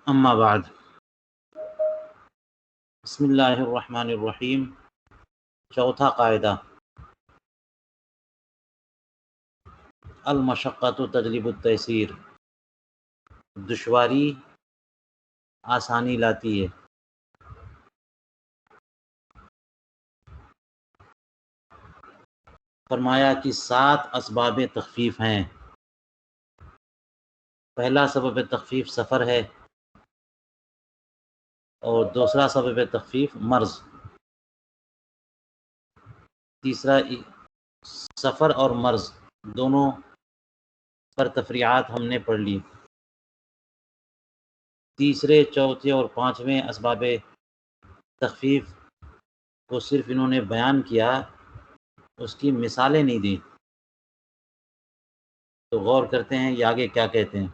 اما بعد، بسم اللہ الرحمن الرحیم۔ چوتھا قاعدہ، المشقۃ تجلب التیسیر، دشواری آسانی لاتی ہے۔ فرمایا کہ 7 اسباب تخفیف ہیں۔ پہلا سبب تخفیف سفر ہے، اور دوسرا سبب تخفیف مرض، تیسرا سفر اور مرض دونوں پر تفریعات ہم نے پڑھ لی۔ تیسرے، چوتھے اور پانچویں اسباب تخفیف کو صرف انہوں نے بیان کیا، اس کی مثالیں نہیں دیں۔ تو غور کرتے ہیں یہ آگے کیا کہتے ہیں۔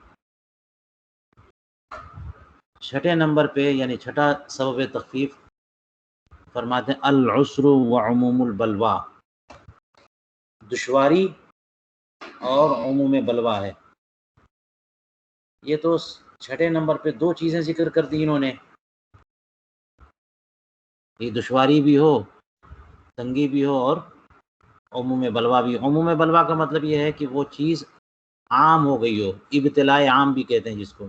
چھٹے نمبر پہ یعنی چھٹا سبب تخفیف فرماتے ہیں العسر وعموم البلوا، دشواری اور عموم بلوا ہے۔ یہ تو چھٹے نمبر پہ 2 چیزیں ذکر کر دی انہوں نے، یہ دشواری بھی ہو، تنگی بھی ہو، اور عموم بلوا بھی۔ عموم بلوا کا مطلب یہ ہے کہ وہ چیز عام ہو گئی ہو، ابتلاء عام بھی کہتے ہیں جس کو،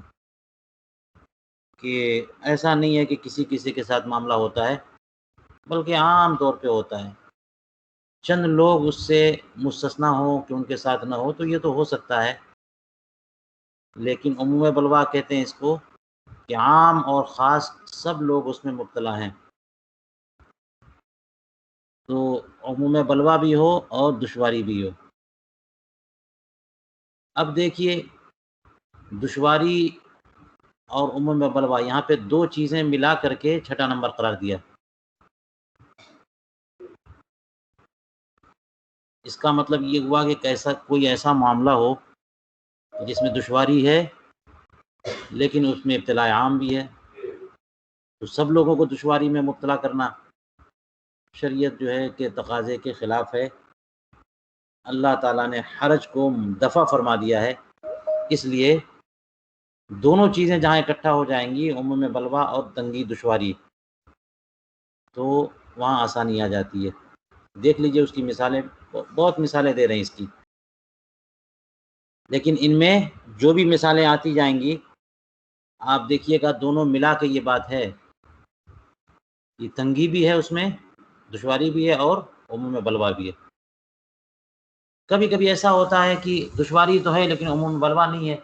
کہ ایسا نہیں ہے کہ کسی کسی کے ساتھ معاملہ ہوتا ہے، بلکہ عام طور پہ ہوتا ہے۔ چند لوگ اس سے مستثنا ہوں کہ ان کے ساتھ نہ ہو تو یہ تو ہو سکتا ہے، لیکن عموم بلوا کہتے ہیں اس کو کہ عام اور خاص سب لوگ اس میں مبتلا ہیں۔ تو عموم بلوا بھی ہو اور دشواری بھی ہو۔ اب دیکھیے، دشواری اور عموم بلوا، یہاں پہ 2 چیزیں ملا کر کے چھٹا نمبر قرار دیا۔ اس کا مطلب یہ ہوا کہ کوئی ایسا معاملہ ہو جس میں دشواری ہے لیکن اس میں ابتلاء عام بھی ہے، تو سب لوگوں کو دشواری میں مبتلا کرنا شریعت جو ہے کہ تقاضے کے خلاف ہے۔ اللہ تعالیٰ نے حرج کو دفع فرما دیا ہے، اس لیے دونوں چیزیں جہاں اکٹھا ہو جائیں گی، عموم بلوا اور تنگی دشواری، تو وہاں آسانی آ جاتی ہے۔ دیکھ لیجئے اس کی مثالیں، بہت مثالیں دے رہے ہیں اس کی، لیکن ان میں جو بھی مثالیں آتی جائیں گی آپ دیکھیے گا دونوں ملا کے یہ بات ہے کہ تنگی بھی ہے، اس میں دشواری بھی ہے، اور عموم بلوا بھی ہے۔ کبھی کبھی ایسا ہوتا ہے کہ دشواری تو ہے لیکن عموم بلوا نہیں ہے،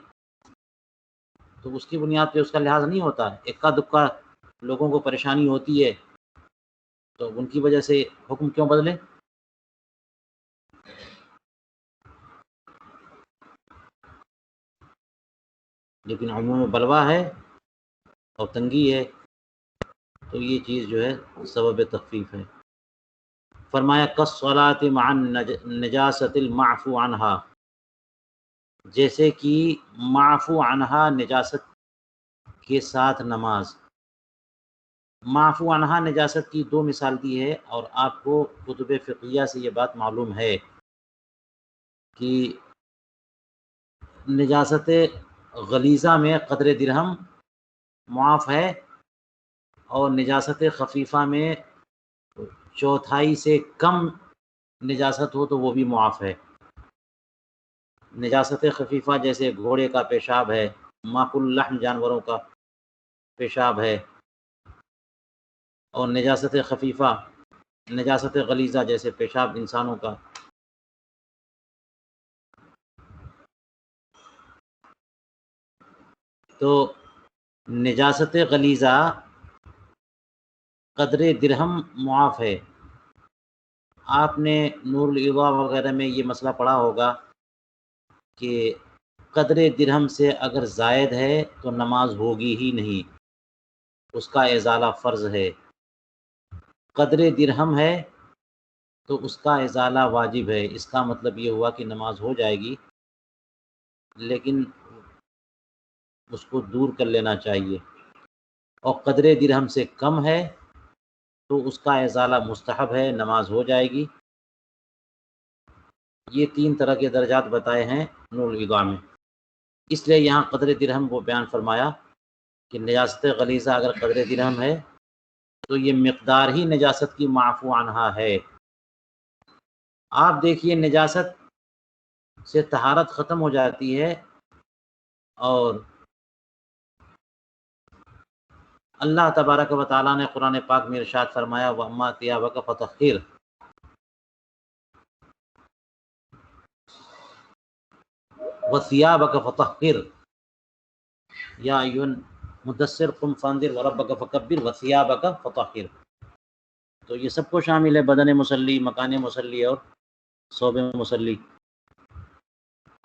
تو اس کی بنیاد پہ اس کا لحاظ نہیں ہوتا، اکا دکا لوگوں کو پریشانی ہوتی ہے تو ان کی وجہ سے حکم کیوں بدلے۔ لیکن عموم بلوا ہے اور تنگی ہے تو یہ چیز جو ہے سبب تخفیف ہے۔ فرمایا کالصلاۃ مع النجاست المعفو عنہا، جیسے کہ معفو عنہا نجاست کے ساتھ نماز۔ معفو عنہا نجاست کی 2 مثال دی ہے، اور آپ کو کتب فقہیہ سے یہ بات معلوم ہے کہ نجاست غلیظہ میں قدر درہم معاف ہے، اور نجاست خفیفہ میں چوتھائی سے کم نجاست ہو تو وہ بھی معاف ہے۔ نجاست خفیفہ جیسے گھوڑے کا پیشاب ہے، ماکل اللحم جانوروں کا پیشاب ہے، اور نجاست خفیفہ نجاست غلیظہ جیسے پیشاب انسانوں کا۔ تو نجاست غلیظہ قدر درہم معاف ہے۔ آپ نے نور الاضاء وغیرہ میں یہ مسئلہ پڑھا ہوگا کہ قدر درہم سے اگر زائد ہے تو نماز ہوگی ہی نہیں، اس کا ازالہ فرض ہے۔ قدر درہم ہے تو اس کا ازالہ واجب ہے۔ اس کا مطلب یہ ہوا کہ نماز ہو جائے گی لیکن اس کو دور کر لینا چاہیے، اور قدر درہم سے کم ہے تو اس کا ازالہ مستحب ہے، نماز ہو جائے گی۔ یہ 3 طرح کے درجات بتائے ہیں نور الاضاء میں، اس لیے یہاں قدر درہم کو بیان فرمایا کہ نجاست غلیظہ اگر قدر درہم ہے تو یہ مقدار ہی نجاست کی معفو عنہا ہے۔ آپ دیکھیے نجاست سے طہارت ختم ہو جاتی ہے، اور اللہ تبارک و تعالیٰ نے قرآن پاک میں ارشاد فرمایا وَأَمَّا ثِيَابَكَ فَطَهِّرْ، وَثِيَابَكَ فَطَهِّرْ یا ایھا المدثر قم فانذر وربک فکبر وثیابک فطہر۔ تو یہ سب کو شامل ہے، بدن مصلی، مکان مصلی اور ثوب مصلی۔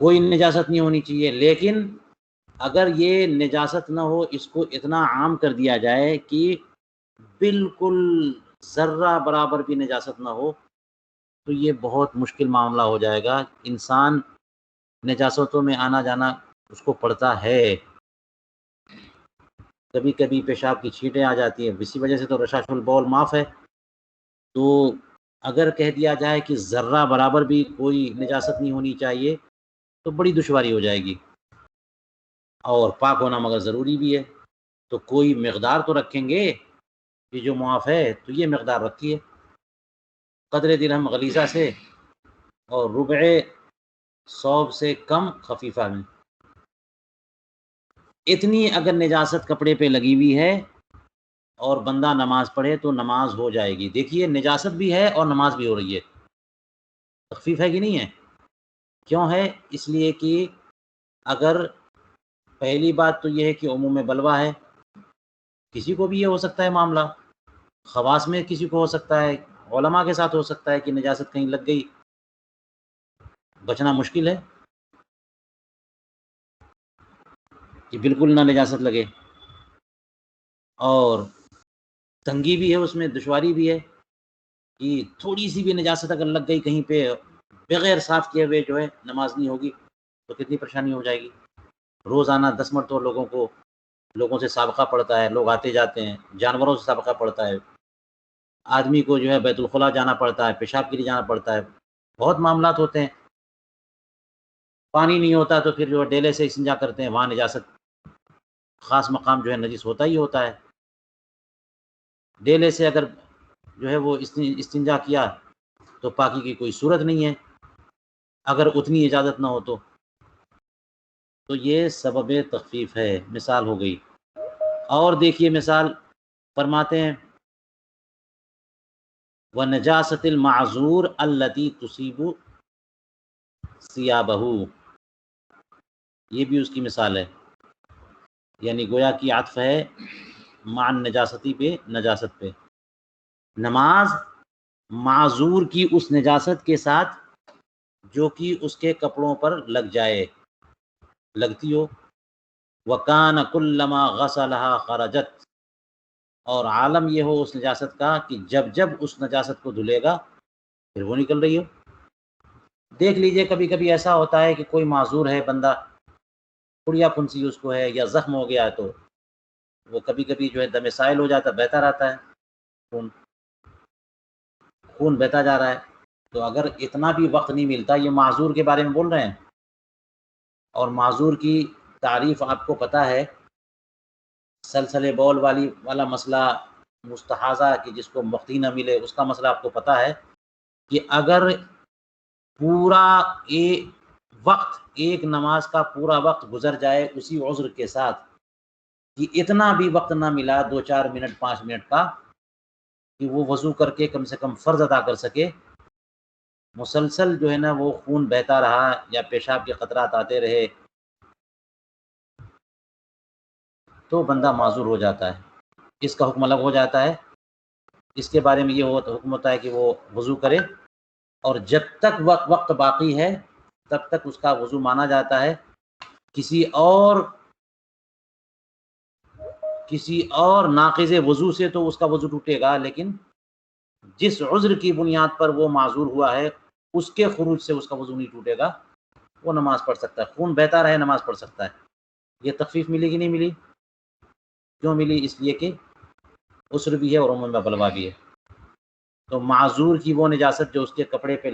کوئی نجاست نہیں ہونی چاہیے، لیکن اگر یہ نجاست نہ ہو، اس کو اتنا عام کر دیا جائے کہ بالکل ذرہ برابر بھی نجاست نہ ہو، تو یہ بہت مشکل معاملہ ہو جائے گا۔ انسان نجاستوں میں آنا جانا اس کو پڑتا ہے، کبھی کبھی پیشاب کی چھینٹیں آ جاتی ہیں، اسی وجہ سے تو رشاش البول معاف ہے۔ تو اگر کہہ دیا جائے کہ ذرہ برابر بھی کوئی نجاست نہیں ہونی چاہیے تو بڑی دشواری ہو جائے گی، اور پاک ہونا مگر ضروری بھی ہے۔ تو کوئی مقدار تو رکھیں گے کہ جو معاف ہے، تو یہ مقدار رکھیے قدر درہم غلیظہ سے اور ربع ثوب سے کم خفیفہ میں۔ اتنی اگر نجاست کپڑے پہ لگی ہوئی ہے اور بندہ نماز پڑھے تو نماز ہو جائے گی۔ دیکھیے نجاست بھی ہے اور نماز بھی ہو رہی ہے، تخفیف ہے کہ نہیں ہے؟ کیوں ہے؟ اس لیے کہ اگر پہلی بات تو یہ ہے کہ عموم بلوہ ہے، کسی کو بھی یہ ہو سکتا ہے معاملہ، خواص میں کسی کو ہو سکتا ہے، علماء کے ساتھ ہو سکتا ہے کہ نجاست کہیں لگ گئی، بچنا مشکل ہے کہ بالکل نہ نجاست لگے، اور تنگی بھی ہے، اس میں دشواری بھی ہے کہ تھوڑی سی بھی نجاست اگر لگ گئی کہیں پہ بغیر صاف کیے ہوئے جو ہے نماز نہیں ہوگی تو کتنی پریشانی ہو جائے گی۔ روزانہ 10 مرتبہ لوگوں سے سابقہ پڑتا ہے، لوگ آتے جاتے ہیں، جانوروں سے سابقہ پڑتا ہے، آدمی کو جو ہے بیت الخلاء جانا پڑتا ہے، پیشاب کے لیے جانا پڑتا ہے، بہت معاملات ہوتے ہیں۔ پانی نہیں ہوتا تو پھر جو ڈیلے سے استنجا کرتے ہیں، وہاں نجاست خاص مقام جو ہے نجس ہوتا ہی ہوتا ہے۔ ڈیلے سے اگر جو ہے وہ استنجا کیا تو پاکی کی کوئی صورت نہیں ہے، اگر اتنی اجازت نہ ہو تو یہ سبب تخفیف ہے، مثال ہو گئی۔ اور دیکھیے مثال فرماتے ہیں وَنَجَاسَةِ الْمَعْذُورِ الَّتِي تُصِيبُ ثِيَابَهُ، یہ بھی اس کی مثال ہے، یعنی گویا کی عطف ہے مع النجاستی پہ، نجاست پہ۔ نماز معذور کی اس نجاست کے ساتھ جو کہ اس کے کپڑوں پر لگ جائے، لگتی ہو، وَكَانَ كُلَّمَا غَسَلَهَا خَرَجَتْ، اور عالم یہ ہو اس نجاست کا کہ جب جب اس نجاست کو دھلے گا پھر وہ نکل رہی ہو۔ دیکھ لیجئے کبھی کبھی ایسا ہوتا ہے کہ کوئی معذور ہے بندہ، کڑیا پھنسی اس کو ہے یا زخم ہو گیا ہے، تو وہ کبھی کبھی جو ہے دم سائل ہو جاتا ہے، بہتا رہتا ہے، خون بہتا جا رہا ہے۔ تو اگر اتنا بھی وقت نہیں ملتا، یہ معذور کے بارے میں بول رہے ہیں، اور معذور کی تعریف آپ کو پتہ ہے، سلسلے بول والا مسئلہ، مستحاضہ کہ جس کو مختی نہ ملے، اس کا مسئلہ آپ کو پتہ ہے کہ اگر پورا وقت ایک نماز کا پورا وقت گزر جائے اسی عذر کے ساتھ کہ اتنا بھی وقت نہ ملا 2-4 منٹ 5 منٹ کا کہ وہ وضو کر کے کم سے کم فرض ادا کر سکے، مسلسل جو ہے نا وہ خون بہتا رہا یا پیشاب کے قطرات آتے رہے، تو بندہ معذور ہو جاتا ہے، اس کا حکم الگ ہو جاتا ہے۔ اس کے بارے میں یہ حکم ہوتا ہے کہ وہ وضو کرے، اور جب تک وقت باقی ہے تب تک اس کا وضو مانا جاتا ہے۔ کسی اور ناقض وضو سے تو اس کا وضو ٹوٹے گا، لیکن جس عذر کی بنیاد پر وہ معذور ہوا ہے اس کے خروج سے اس کا وضو نہیں ٹوٹے گا، وہ نماز پڑھ سکتا ہے، خون بہتا رہے نماز پڑھ سکتا ہے۔ یہ تخفیف ملی کہ نہیں ملی؟ کیوں ملی؟ اس لیے کہ عذر بھی ہے اور عموم بلوا بھی ہے۔ تو معذور کی وہ نجاست جو اس کے کپڑوں پہ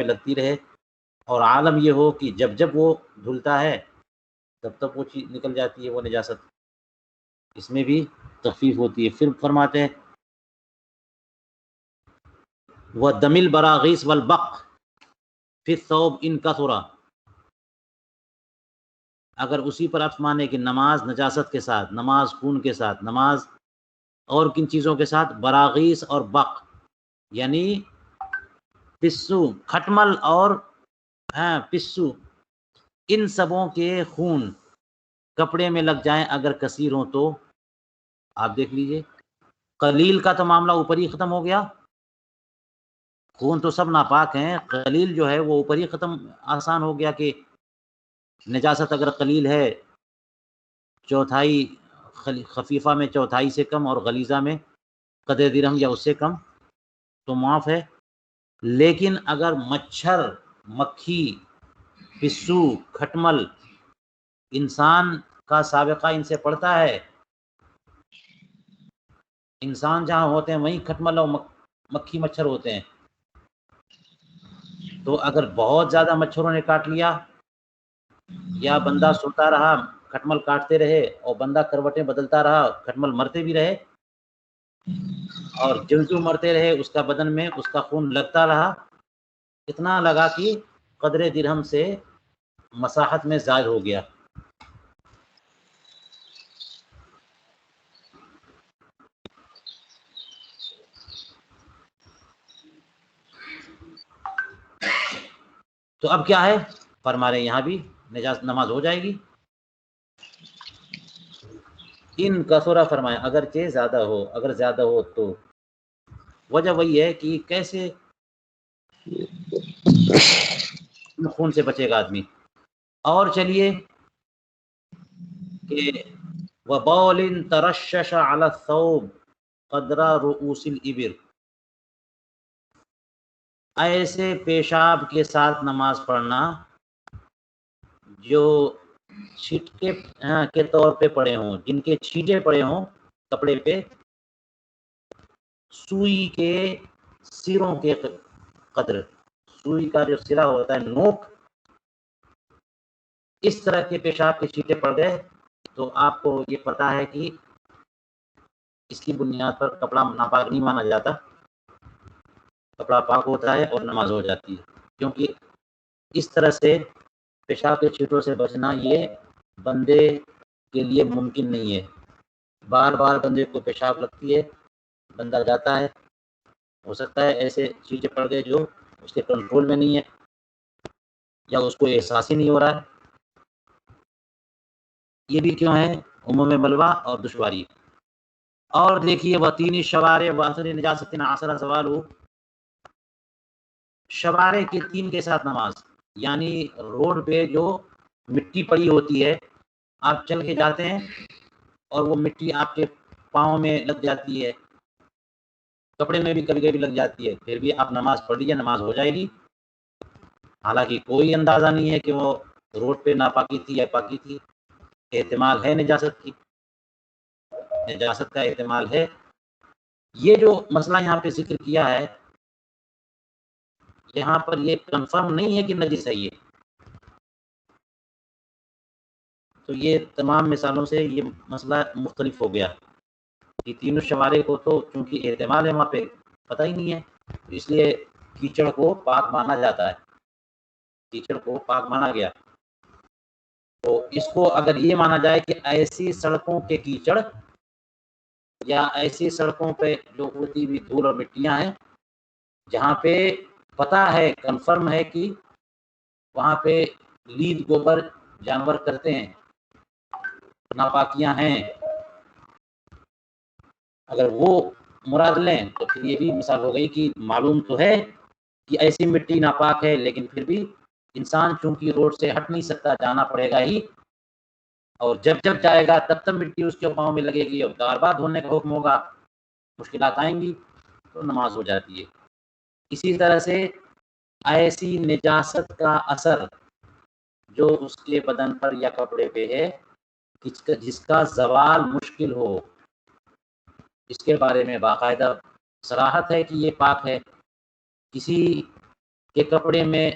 لگتی رہے، اور عالم یہ ہو کہ جب جب وہ دھلتا ہے تب تک وہ چیز نکل جاتی ہے، وہ نجاست۔ اس میں بھی تخفیف ہوتی ہے. پھر فرماتے ہیں وَدَمِ الْبَرَاغِيثِ وَالْبَقْ فِي الثَّوْبِ إِنْ كَثُرَ. اگر اسی پر عطف مانے کہ نماز نجاست کے ساتھ، نماز خون کے ساتھ، نماز اور کن چیزوں کے ساتھ، براغیث اور بق یعنی پسو، کھٹمل اور پسو، ان سبوں کے خون کپڑے میں لگ جائیں اگر کثیر ہوں تو. آپ دیکھ لیجئے قلیل کا تو معاملہ اوپر ہی ختم ہو گیا، خون تو سب ناپاک ہیں، قلیل جو ہے وہ اوپر ہی ختم، آسان ہو گیا کہ نجاست اگر قلیل ہے چوتھائی، خفیفہ میں چوتھائی سے کم اور غلیظہ میں قدر درہم یا اس سے کم تو معاف ہے. لیکن اگر مچھر، مکھی، پسو، کھٹمل انسان کا سابقہ ان سے پڑتا ہے، انسان جہاں ہوتے ہیں وہیں کھٹمل اور مکھی مچھر ہوتے ہیں، تو اگر بہت زیادہ مچھروں نے کاٹ لیا یا بندہ سوتا رہا کھٹمل کاٹتے رہے اور بندہ کروٹیں بدلتا رہا کھٹمل مرتے بھی رہے اور جو مرتے رہے اس کا بدن میں اس کا خون لگتا رہا، اتنا لگا کہ قدر درہم سے مساحت میں زائد ہو گیا. تو اب کیا ہے فرما رہے یہاں بھی نجاست نماز ہو جائے گی. ان کثرہ فرمایا اگرچہ زیادہ ہو، اگر زیادہ ہو تو. وجہ وہی ہے کہ کیسے خون سے بچے گا آدمی. اور چلیے کہ وَبَوْلٍ تَرَشَّشَ عَلَى الثَّوْبِ قَدْرَ رُؤُوسِ الْإِبِرِ. ایسے پیشاب کے ساتھ نماز پڑھنا جو چھٹکے کے طور پہ پڑے ہوں، جن کے چھینٹے پڑے ہوں کپڑے پہ سوئی کے سروں کے قدر، سوئی کا جو سرا ہوتا ہے نوک، اس طرح کے پیشاب کے چھینٹے پڑ گئے تو آپ کو یہ پتا ہے کہ اس کی بنیاد پر کپڑا ناپاک نہیں مانا جاتا، کپڑا پاک ہوتا ہے اور نماز ہو جاتی ہے. کیونکہ اس طرح سے پیشاب کے چھینٹوں سے بچنا یہ بندے کے لیے ممکن نہیں ہے. بار بار بندے کو پیشاب لگتی ہے، بندہ جاتا ہے، ہو سکتا ہے ایسے چھینٹے پڑ گئے جو اس کے کنٹرول میں نہیں ہے یا اس کو احساس ہی نہیں ہو رہا ہے. یہ بھی کیوں ہے؟ عموم بلوا اور دشواری. اور دیکھیے وَتِینِ الشَّوَارِعِ وَأَثَرِ نَجَاسَةٍ عَصَرَ زَوَالُهُ. شوارع کے تین کے ساتھ نماز یعنی روڈ پہ جو مٹی پڑی ہوتی ہے، آپ چل کے جاتے ہیں اور وہ مٹی آپ کے پاؤں میں لگ جاتی ہے، کپڑے میں بھی کبھی کبھی لگ جاتی ہے، پھر بھی آپ نماز پڑھ لیجیے، نماز ہو جائے گی. حالانکہ کوئی اندازہ نہیں ہے کہ وہ روڈ پہ ناپاکی تھی یا پاکی تھی، احتمال ہے نجاست کی، نجاست کا احتمال ہے. یہ جو مسئلہ یہاں پہ ذکر کیا ہے، یہاں پر یہ کنفرم نہیں ہے کہ نجس ہے یہ، تو یہ تمام مثالوں سے یہ مسئلہ مختلف ہو گیا. یہ تینوں شوارع کو تو چونکہ احتمال ہے وہاں پہ پتہ ہی نہیں ہے، اس لیے کیچڑ کو پاک مانا جاتا ہے، کیچڑ کو پاک مانا گیا. تو اس کو اگر یہ مانا جائے کہ ایسی سڑکوں کے کیچڑ یا ایسی سڑکوں پہ جو ہوتی ہوئی دھول اور مٹیاں ہیں جہاں پہ پتہ ہے کنفرم ہے کہ وہاں پہ لید گوبر جانور کرتے ہیں، ناپاکیاں ہیں، اگر وہ مراد لیں تو پھر یہ بھی مثال ہو گئی کہ معلوم تو ہے کہ ایسی مٹی ناپاک ہے لیکن پھر بھی انسان چونکہ روڈ سے ہٹ نہیں سکتا، جانا پڑے گا ہی، اور جب جب جائے گا تب تب مٹی اس کے پاؤں میں لگے گی اور بار بار دھونے کا حکم ہوگا، مشکلات آئیں گی، تو نماز ہو جاتی ہے. اسی طرح سے ایسی نجاست کا اثر جو اس کے بدن پر یا کپڑے پہ ہے جس کا زوال مشکل ہو، اس کے بارے میں باقاعدہ صراحت ہے کہ یہ پاک ہے. کسی کے کپڑے میں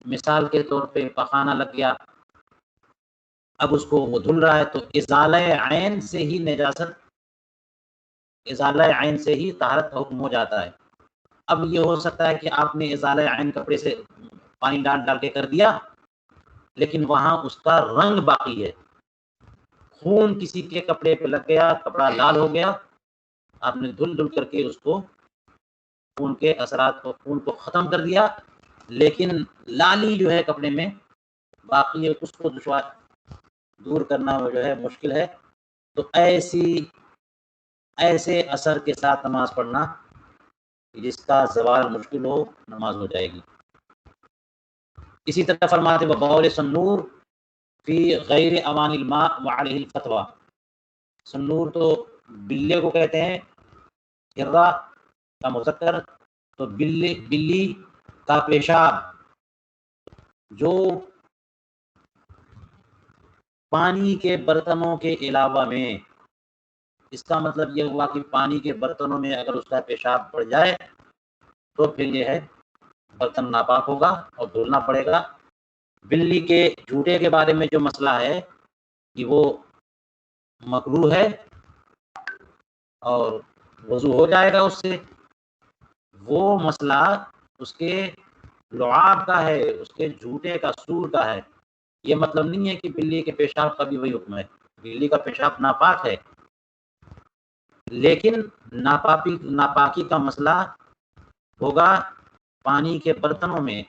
مثال کے طور پہ پخانہ لگ گیا اب اس کو وہ دھل رہا ہے تو ازالہ عین سے ہی نجاست، ازالہ عین سے ہی طہارت کا حکم ہو جاتا ہے۔ اب یہ ہو سکتا ہے کہ آپ نے ازالہ عین کپڑے سے پانی ڈال ڈال کے کر دیا، لیکن وہاں اس کا رنگ باقی ہے، خون کسی کے کپڑے پہ لگ گیا، کپڑا لال ہو گیا، آپ نے دھل دھل کر کے اس کو خون کے اثرات کو، خون کو ختم کر دیا، لیکن لالی جو ہے کپڑے میں باقی ہے، اس کو دور کرنا جو ہے مشکل ہے۔ تو ایسے اثر کے ساتھ نماز پڑھنا جس کا زوال مشکل ہو، نماز ہو جائے گی۔ اسی طرح فرماتے بقول سنور فی غیر امان الماء وعلیہ الفتویٰ، سنور تو بلے کو کہتے ہیں، ہرہ کا مذکر، تو بلی کا پیشاب جو پانی کے برتنوں کے علاوہ میں، اس کا مطلب یہ ہوا کہ پانی کے برتنوں میں اگر اس کا پیشاب پڑ جائے تو پھر یہ ہے برتن ناپاک ہوگا اور دھلنا پڑے گا۔ بلی کے جھوٹے کے بارے میں جو مسئلہ ہے کہ وہ مکروہ ہے اور وضو ہو جائے گا اس سے، وہ مسئلہ اس کے لعاب کا ہے، اس کے جھوٹے کا، سور کا ہے۔ یہ مطلب نہیں ہے کہ بلی کے پیشاب کا بھی وہی حکم ہے، بلی کا پیشاب ناپاک ہے، لیکن ناپاکی کا مسئلہ ہوگا پانی کے برتنوں میں،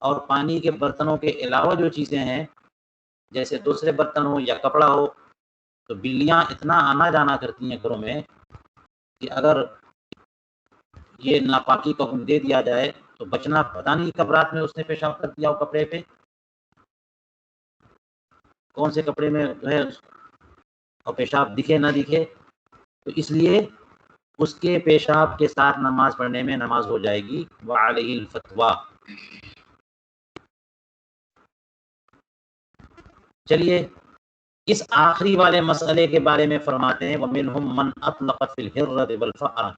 اور پانی کے برتنوں کے علاوہ جو چیزیں ہیں جیسے دوسرے برتن ہو یا کپڑا ہو، تو بلیاں اتنا آنا جانا کرتی ہیں گھروں میں کہ اگر یہ ناپاکی کا حکم دے دیا جائے تو بچنا پتہ نہیں کب رات میں اس نے پیشاب کر دیا ہو کپڑے پہ، کون سے کپڑے میں جو ہے اور پیشاب دکھے نہ دکھے، تو اس لیے اس کے پیشاب کے ساتھ نماز پڑھنے میں نماز ہو جائے گی۔ وعلیہ الفتویٰ۔ چلیے اس آخری والے مسئلے کے بارے میں فرماتے ہیں وَمِنْهُمْ مَنْ أَطْلَقَ فِي الْحِرَّةِ وَالْفَأْرَةِ،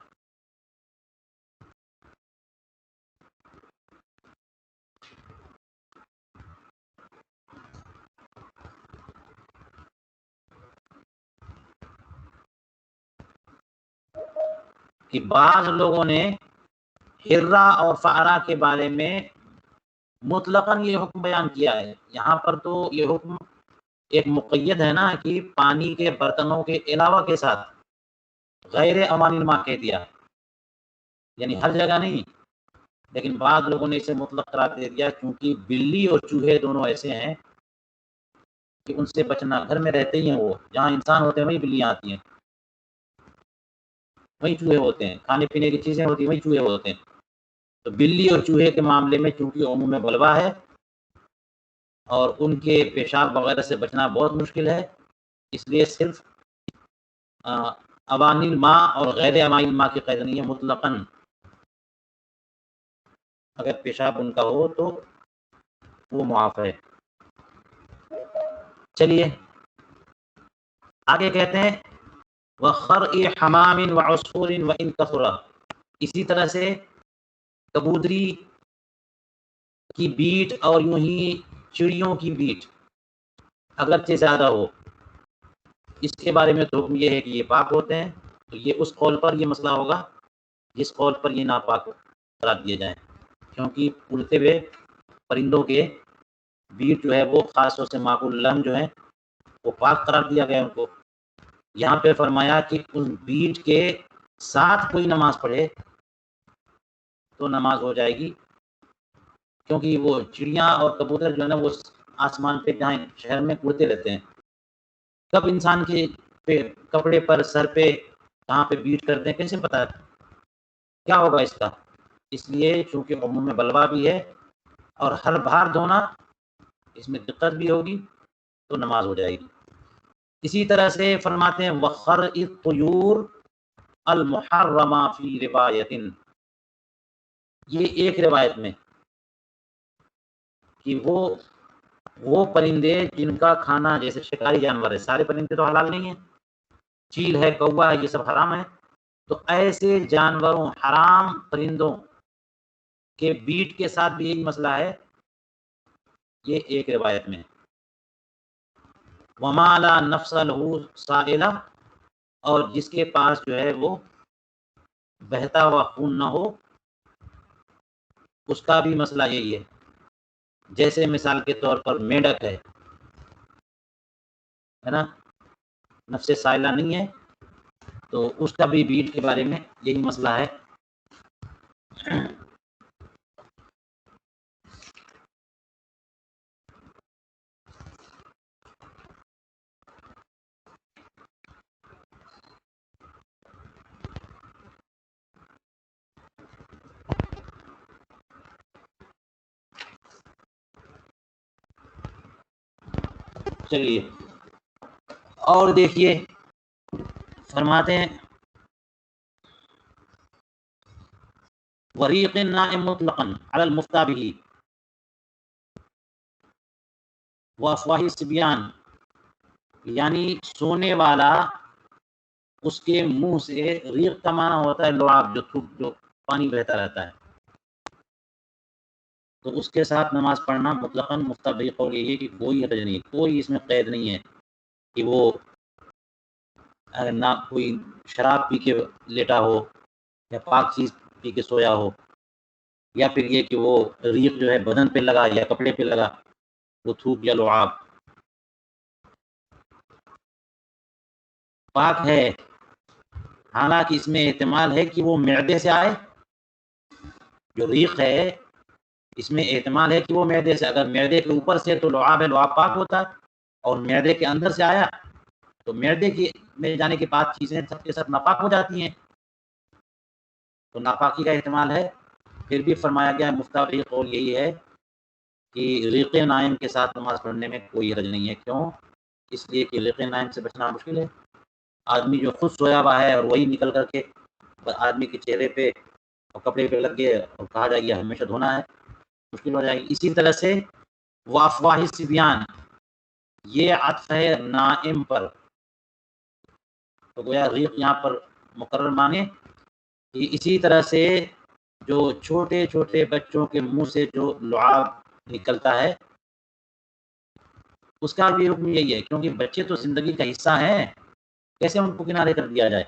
کہ بعض لوگوں نے ہرہ اور فأرہ کے بارے میں مطلقاً یہ حکم بیان کیا ہے۔ یہاں پر تو یہ حکم ایک مقید ہے نا کہ پانی کے برتنوں کے علاوہ کے ساتھ، غیر امان الماء کہہ دیا، یعنی ہر جگہ نہیں، لیکن بعض لوگوں نے اسے مطلق قرار دے دیا کیونکہ بلی اور چوہے دونوں ایسے ہیں کہ ان سے بچنا، گھر میں رہتے ہی ہیں، وہ جہاں انسان ہوتے ہیں وہیں بلیاں آتی ہیں، وہیں چوہے ہوتے ہیں، کھانے پینے کی چیزیں ہوتی ہیں وہیں چوہے ہوتے ہیں۔ تو بلی اور چوہے کے معاملے میں چونکہ عموم میں بلوا ہے اور ان کے پیشاب وغیرہ سے بچنا بہت مشکل ہے، اس لیے صرف اوان الماء اور غیر امان الماء کی قید نہیں ہے، مطلقاً اگر پیشاب ان کا ہو تو وہ معاف ہے۔ چلیے آگے کہتے ہیں وَخَرْءِ حَمَامٍ وَعُصْفُورٍ وَإِنْ كَثُرَ، اسی طرح سے کبوتری کی بیٹ اور یوں ہی چڑیوں کی بیٹ اگرچہ زیادہ ہو، اس کے بارے میں تو حکم یہ ہے کہ یہ پاک ہوتے ہیں، تو یہ اس قول پر یہ مسئلہ ہوگا جس قول پر یہ ناپاک قرار دیے جائیں، کیونکہ اڑتے ہوئے پرندوں کے بیٹ جو ہے وہ خاص طور سے معقول اللحم جو ہیں وہ پاک قرار دیا گیا ان کو۔ یہاں پہ فرمایا کہ اس بیٹ کے ساتھ کوئی نماز پڑھے تو نماز ہو جائے گی، کیونکہ وہ چڑیاں اور کبوتر جو ہے نا وہ آسمان پہ جہاں شہر میں اڑتے رہتے ہیں، کب انسان کے کپڑے پر، سر پہ، کہاں پہ بیٹ کرتے ہیں کیسے پتا ہے کیا ہوگا اس کا؟ اس لیے چونکہ عموم میں بلوا بھی ہے اور ہر بار دھونا اس میں دقت بھی ہوگی تو نماز ہو جائے گی۔ اسی طرح سے فرماتے ہیں وَخَرْءِ الطُّيُورِ الْمُحَرَّمَةِ فِي رِوَایَةٍ، یہ ایک روایت میں کہ وہ پرندے جن کا کھانا جیسے شکاری جانور ہے، سارے پرندے تو حلال نہیں ہیں، چیل ہے، کوا ہے، یہ سب حرام ہے، تو ایسے جانوروں، حرام پرندوں کے بیٹ کے ساتھ بھی یہی مسئلہ ہے، یہ ایک روایت میں۔ وما لا نفس له سائلہ، اور جس کے پاس جو ہے وہ بہتا ہوا خون نہ ہو، اس کا بھی مسئلہ یہی ہے. جیسے مثال کے طور پر میڈک ہے نا، نفس سائلہ نہیں ہے، تو اس کا بھی بیٹ کے بارے میں یہی مسئلہ ہے. چلیے اور دیکھیے، فرماتے ہیں وریق النائم مطلقا علی المفتى به وافواہ الصبیان، یعنی سونے والا اس کے منہ سے، ریق کا معنی ہوتا ہے لعاب، جو تھوک، جو پانی بہتا رہتا ہے، تو اس کے ساتھ نماز پڑھنا مطلقاً مفتى قول یہ ہے کہ کوئی حرج نہیں، کوئی اس میں قید نہیں ہے کہ وہ نہ کوئی شراب پی کے لیٹا ہو یا پاک چیز پی کے سویا ہو، یا پھر یہ کہ وہ ریق جو ہے بدن پہ لگا یا کپڑے پہ لگا، وہ تھوک یا لعاب پاک ہے. حالانکہ اس میں احتمال ہے کہ وہ معدے سے آئے، جو ریق ہے اس میں احتمال ہے کہ وہ معدے سے، اگر معدے کے اوپر سے تو لعاب ہے، لعاب پاک ہوتا ہے، اور معدے کے اندر سے آیا تو معدے کی میں جانے کے بعد چیزیں سب کے ساتھ ناپاک ہو جاتی ہیں، تو ناپاکی کا احتمال ہے. پھر بھی فرمایا گیا مفتى قول یہی ہے کہ ریق نائم کے ساتھ نماز پڑھنے میں کوئی حرج نہیں ہے. کیوں؟ اس لیے کہ ریق نائم سے بچنا مشکل ہے. آدمی جو خود سویا ہوا ہے اور وہی نکل کر کے آدمی کے چہرے پہ اور کپڑے پہ لگ گئے اور کہا جائے گا ہمیشہ دھونا ہے، مشکل ہو جائے گی. اسی طرح سے وافواہ الصبیان، یہ عطف ہے نائم پر، تو گویا ریق یہاں پر مقرر مانے کہ اسی طرح سے جو چھوٹے چھوٹے بچوں کے منہ سے جو لعاب نکلتا ہے اس کا بھی حکم یہی ہے، کیونکہ بچے تو زندگی کا حصہ ہیں، کیسے ان کو کنارے کر دیا جائے.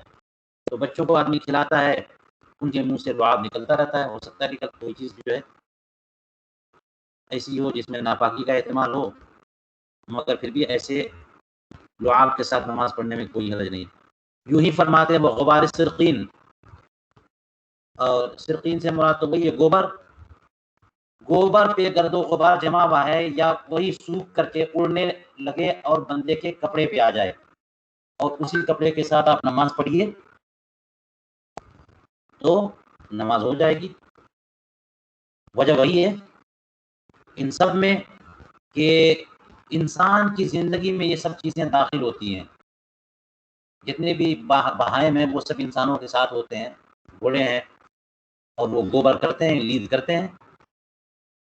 تو بچوں کو آدمی کھلاتا ہے، ان کے منہ سے لعاب نکلتا رہتا ہے، ہو سکتا ہے کہ کوئی چیز جو ہے ایسی ہو جس میں ناپاکی کا احتمال ہو، مگر پھر بھی ایسے لعاب کے ساتھ نماز پڑھنے میں کوئی حرج نہیں. یوں ہی فرماتے ہیں وہ غبار سرقین، اور سرقین سے مراد تو وہی ہے گوبر، گوبر پہ گرد و غبار جمع ہوا ہے یا وہی سوکھ کر کے اڑنے لگے اور بندے کے کپڑے پہ آ جائے اور اسی کپڑے کے ساتھ آپ نماز پڑھیے تو نماز ہو جائے گی. وجہ وہی ہے ان سب میں کہ انسان کی زندگی میں یہ سب چیزیں داخل ہوتی ہیں. جتنے بھی بہائم ہیں وہ سب انسانوں کے ساتھ ہوتے ہیں، گھوڑے ہیں، اور وہ گوبر کرتے ہیں، لید کرتے ہیں،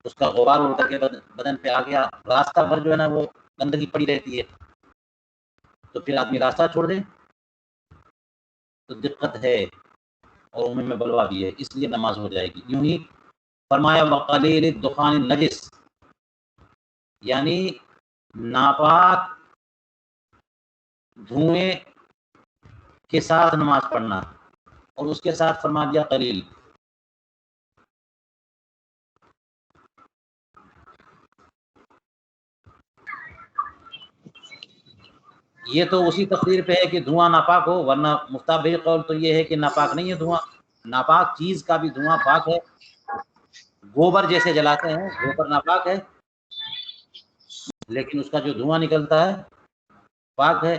اس کا غبار اڑ کر کے بدن پہ آ گیا، راستہ بھر جو ہے نا وہ گندگی پڑی رہتی ہے، تو پھر آدمی راستہ چھوڑ دے تو دقت ہے اور ان میں بلوا بھی ہے، اس لیے نماز ہو جائے گی. یوں ہی فرمایا وقلیل الدخان النجس، یعنی ناپاک دھوئیں کے ساتھ نماز پڑھنا، اور اس کے ساتھ فرما دیا قلیل. یہ تو اسی تقدیر پہ ہے کہ دھواں ناپاک ہو، ورنہ مفتى قول تو یہ ہے کہ ناپاک نہیں ہے دھواں، ناپاک چیز کا بھی دھواں پاک ہے. گوبر جیسے جلاتے ہیں، گوبر ناپاک ہے لیکن اس کا جو دھواں نکلتا ہے پاک ہے.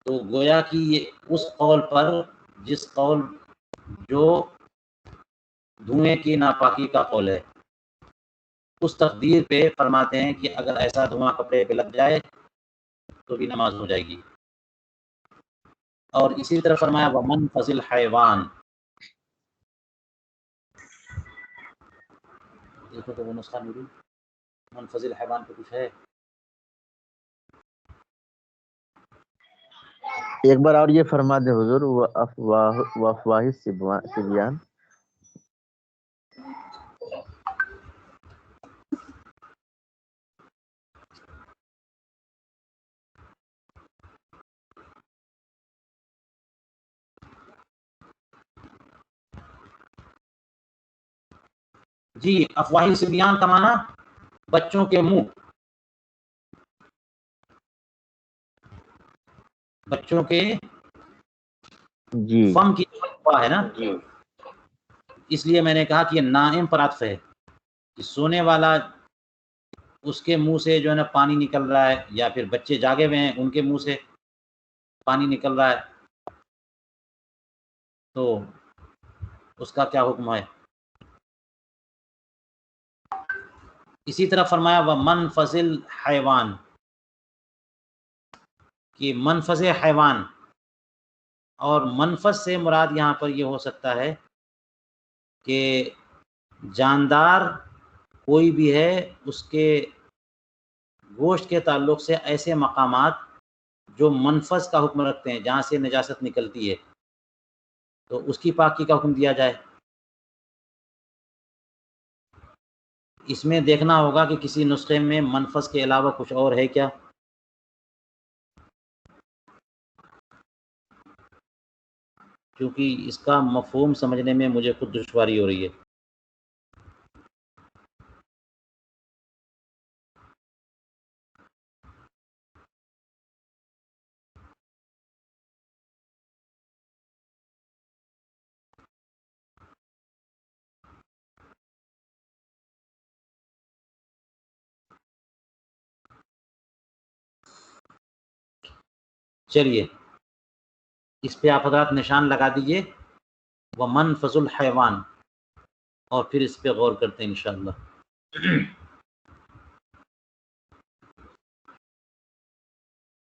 تو گویا کہ یہ اس قول پر، جس قول جو دھوئیں کی ناپاکی کا قول ہے، اس تقدیر پہ فرماتے ہیں کہ اگر ایسا دھواں کپڑے پہ لگ جائے تو بھی نماز ہو جائے گی. اور اسی طرح فرمایا ومن فضل حیوان، دیکھو تو وہ نسخہ میری منفضل حیوان پہ کچھ ہے. ایک بار اور یہ فرما دیں حضور، وافواہ الصبیان. جی افواہی صبیان کا معنی بچوں کے منہ، بچوں کے جی فم کی افواہ ہے نا، اس لیے میں نے کہا کہ یہ نائم پر عطف ہے کہ سونے والا اس کے منہ سے جو ہے نا پانی نکل رہا ہے، یا پھر بچے جاگے ہوئے ہیں ان کے منہ سے پانی نکل رہا ہے، تو اس کا کیا حکم ہے؟ اسی طرح فرمایا وہ منفصل حیوان، کہ منفذ حیوان، اور منفذ سے مراد یہاں پر یہ ہو سکتا ہے کہ جاندار کوئی بھی ہے، اس کے گوشت کے تعلق سے ایسے مقامات جو منفذ کا حکم رکھتے ہیں، جہاں سے نجاست نکلتی ہے، تو اس کی پاکی کا حکم دیا جائے۔ اس میں دیکھنا ہوگا کہ کسی نسخے میں منفذ کے علاوہ کچھ اور ہے کیا، کیونکہ اس کا مفہوم سمجھنے میں مجھے خود دشواری ہو رہی ہے۔ چلیے اس پہ آپ حضرات نشان لگا دیجئے، وہ منفذ الحیوان، اور پھر اس پہ غور کرتے ہیں انشاءاللہ۔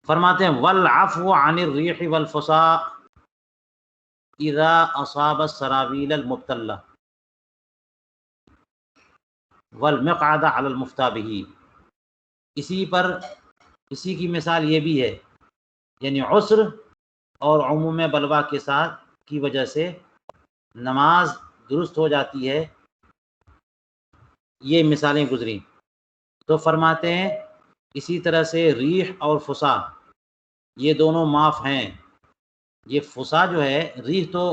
فرماتے ہیں والعفو عن الریح والفساء اذا اصاب السراویل المبتلہ والمقعد علی المفتى به، اسی کی مثال یہ بھی ہے، یعنی عسر اور عموم بلوا کے ساتھ کی وجہ سے نماز درست ہو جاتی ہے، یہ مثالیں گزری۔ تو فرماتے ہیں اسی طرح سے ریح اور فسا یہ دونوں معاف ہیں۔ یہ فسا جو ہے، ریح تو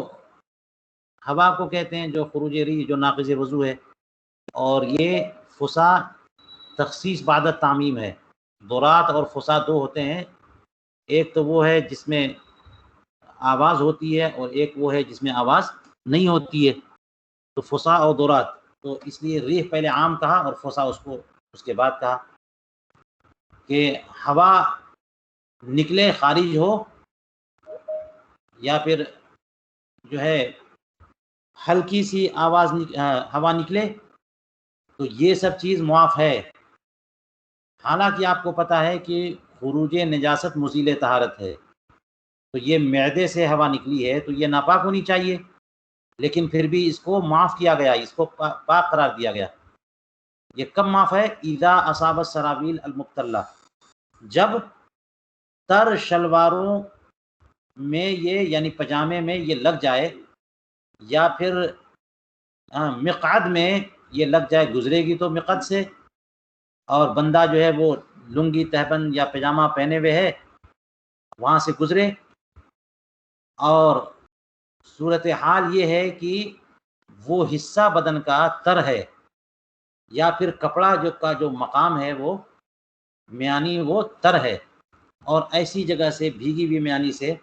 ہوا کو کہتے ہیں جو خروج ریح جو ناقض وضو ہے، اور یہ فسا تخصیص بعد تعمیم ہے۔ ضرات اور فسا دو ہوتے ہیں، ایک تو وہ ہے جس میں آواز ہوتی ہے، اور ایک وہ ہے جس میں آواز نہیں ہوتی ہے، تو فسا اور ضرات، تو اس لیے ریح پہلے عام کہا اور فسا اس کے بعد کہا کہ ہوا نکلے خارج ہو، یا پھر جو ہے ہلکی سی آواز ہوا نکلے، تو یہ سب چیز معاف ہے۔ حالانکہ آپ کو پتہ ہے کہ خروج نجاست مزیل طہارت ہے، تو یہ معدے سے ہوا نکلی ہے تو یہ ناپاک ہونی چاہیے، لیکن پھر بھی اس کو معاف کیا گیا، اس کو پاک قرار دیا گیا۔ یہ کب معاف ہے؟ اذا اصاب السراویل المبتلہ، جب تر شلواروں میں یہ یعنی پجامے میں یہ لگ جائے، یا پھر مقعد میں یہ لگ جائے، گزرے گی تو مقعد سے، اور بندہ جو ہے وہ لنگی تہبند یا پجامہ پہنے ہوئے ہے وہاں سے گزرے، اور صورتحال یہ ہے کہ وہ حصہ بدن کا تر ہے، یا پھر کپڑا کا جو مقام ہے وہ میانی وہ تر ہے، اور ایسی جگہ سے بھیگی ہوئی میانی سے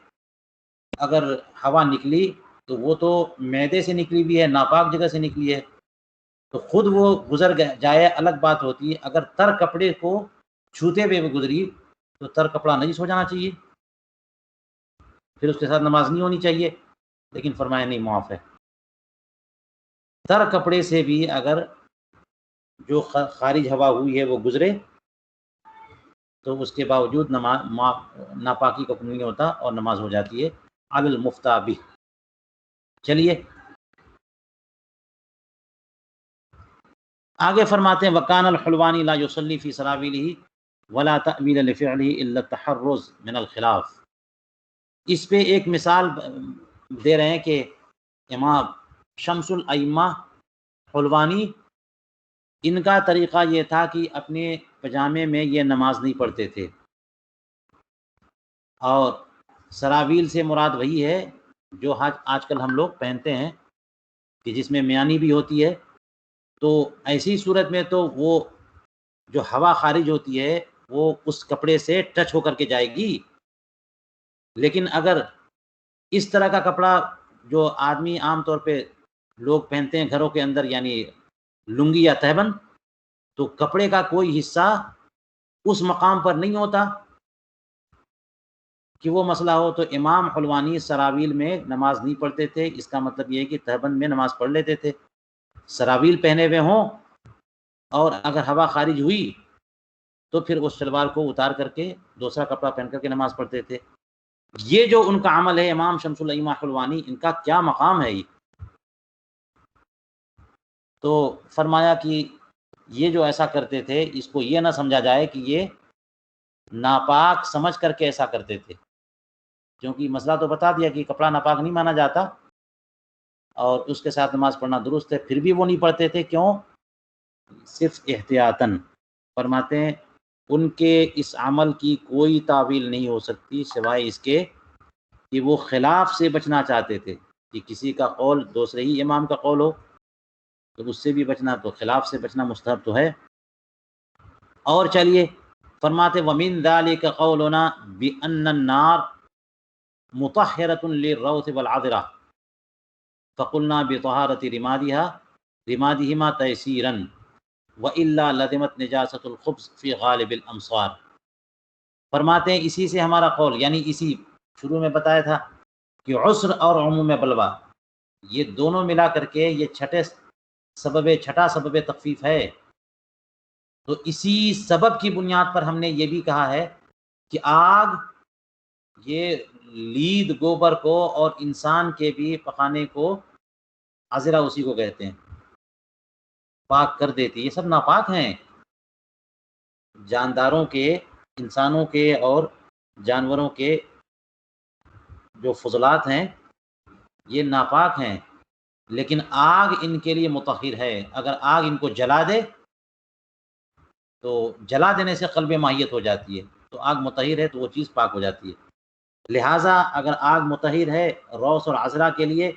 اگر ہوا نکلی تو وہ تو معدے سے نکلی بھی ہے، ناپاک جگہ سے نکلی ہے، تو خود وہ گزر جائے الگ بات ہوتی ہے، اگر تر کپڑے کو چھوتے ہوئے وہ گزری تو تر کپڑا نجس ہو جانا چاہیے، پھر اس کے ساتھ نماز نہیں ہونی چاہیے، لیکن فرمایا نہیں، معاف ہے۔ تر کپڑے سے بھی اگر جو خارج ہوا ہوئی ہے وہ گزرے تو اس کے باوجود ناپاکی کا حکم نہیں ہوتا اور نماز ہو جاتی ہے علی المفتى به۔ چلیے آگے فرماتے ہیں وکان الحلوانی لا یصلی فی سراویلہ ولا تأویل لفعلہ الا التحرز من الخلاف۔ اس پہ ایک مثال دے رہے ہیں کہ امام شمس الائمہ حلوانی، ان کا طریقہ یہ تھا کہ اپنے پجامے میں یہ نماز نہیں پڑھتے تھے، اور سراویل سے مراد وہی ہے جو آج کل ہم لوگ پہنتے ہیں، کہ جس میں میانی بھی ہوتی ہے تو ایسی صورت میں تو وہ جو ہوا خارج ہوتی ہے وہ اس کپڑے سے ٹچ ہو کر کے جائے گی. لیکن اگر اس طرح کا کپڑا جو آدمی عام طور پہ لوگ پہنتے ہیں گھروں کے اندر، یعنی لنگی یا تہبند، تو کپڑے کا کوئی حصہ اس مقام پر نہیں ہوتا کہ وہ مسئلہ ہو. تو امام حلوانی سراویل میں نماز نہیں پڑھتے تھے. اس کا مطلب یہ ہے کہ تہبند میں نماز پڑھ لیتے تھے، سراویل پہنے ہوئے ہوں، اور اگر ہوا خارج ہوئی تو پھر اس شلوار کو اتار کر کے دوسرا کپڑا پہن کر کے نماز پڑھتے تھے. یہ جو ان کا عمل ہے امام شمس الائمہ حلوانی، ان کا کیا مقام ہے. تو فرمایا کہ یہ جو ایسا کرتے تھے اس کو یہ نہ سمجھا جائے کہ یہ ناپاک سمجھ کر کے ایسا کرتے تھے، کیونکہ مسئلہ تو بتا دیا کہ کپڑا ناپاک نہیں مانا جاتا اور اس کے ساتھ نماز پڑھنا درست ہے. پھر بھی وہ نہیں پڑھتے تھے. کیوں؟ صرف احتیاطاً. فرماتے ہیں ان کے اس عمل کی کوئی تعویل نہیں ہو سکتی سوائے اس کے کہ وہ خلاف سے بچنا چاہتے تھے، کہ کسی کا قول دوسرے ہی امام کا قول ہو تو اس سے بھی بچنا، تو خلاف سے بچنا مستحب تو ہے. اور چلیے فرماتے وَمِن ذَلِكَ قَوْلُنَا بِأَنَّ النَّارَ مُطَهِّرَةٌ لِلرَّوْثِ وَالْعَذْرَةِ فَقُلْنَا بِطَهَارَةِ رِمَادِهِمَا تَيْسِيرًا وَإِلَّا لَزِمَتْ نِجَاسَةُ الْخُبْثِ فِي غَالِبِ الْأَمْصَارِ. فرماتے ہیں اسی سے ہمارا قول، یعنی اسی شروع میں بتایا تھا کہ عسر اور عموم بلوا یہ دونوں ملا کر کے یہ چھٹا سبب تخفیف ہے. تو اسی سبب کی بنیاد پر ہم نے یہ بھی کہا ہے کہ آگ یہ لید گوبر کو اور انسان کے بھی پخانے کو عذرا اسی کو کہتے ہیں، پاک کر دیتی. یہ سب ناپاک ہیں، جانداروں کے، انسانوں کے اور جانوروں کے جو فضلات ہیں یہ ناپاک ہیں، لیکن آگ ان کے لیے مطہر ہے. اگر آگ ان کو جلا دے تو جلا دینے سے قلب ماہیت ہو جاتی ہے، تو آگ مطہر ہے تو وہ چیز پاک ہو جاتی ہے. لہٰذا اگر آگ مطہر ہے روث اور عذرا کے لیے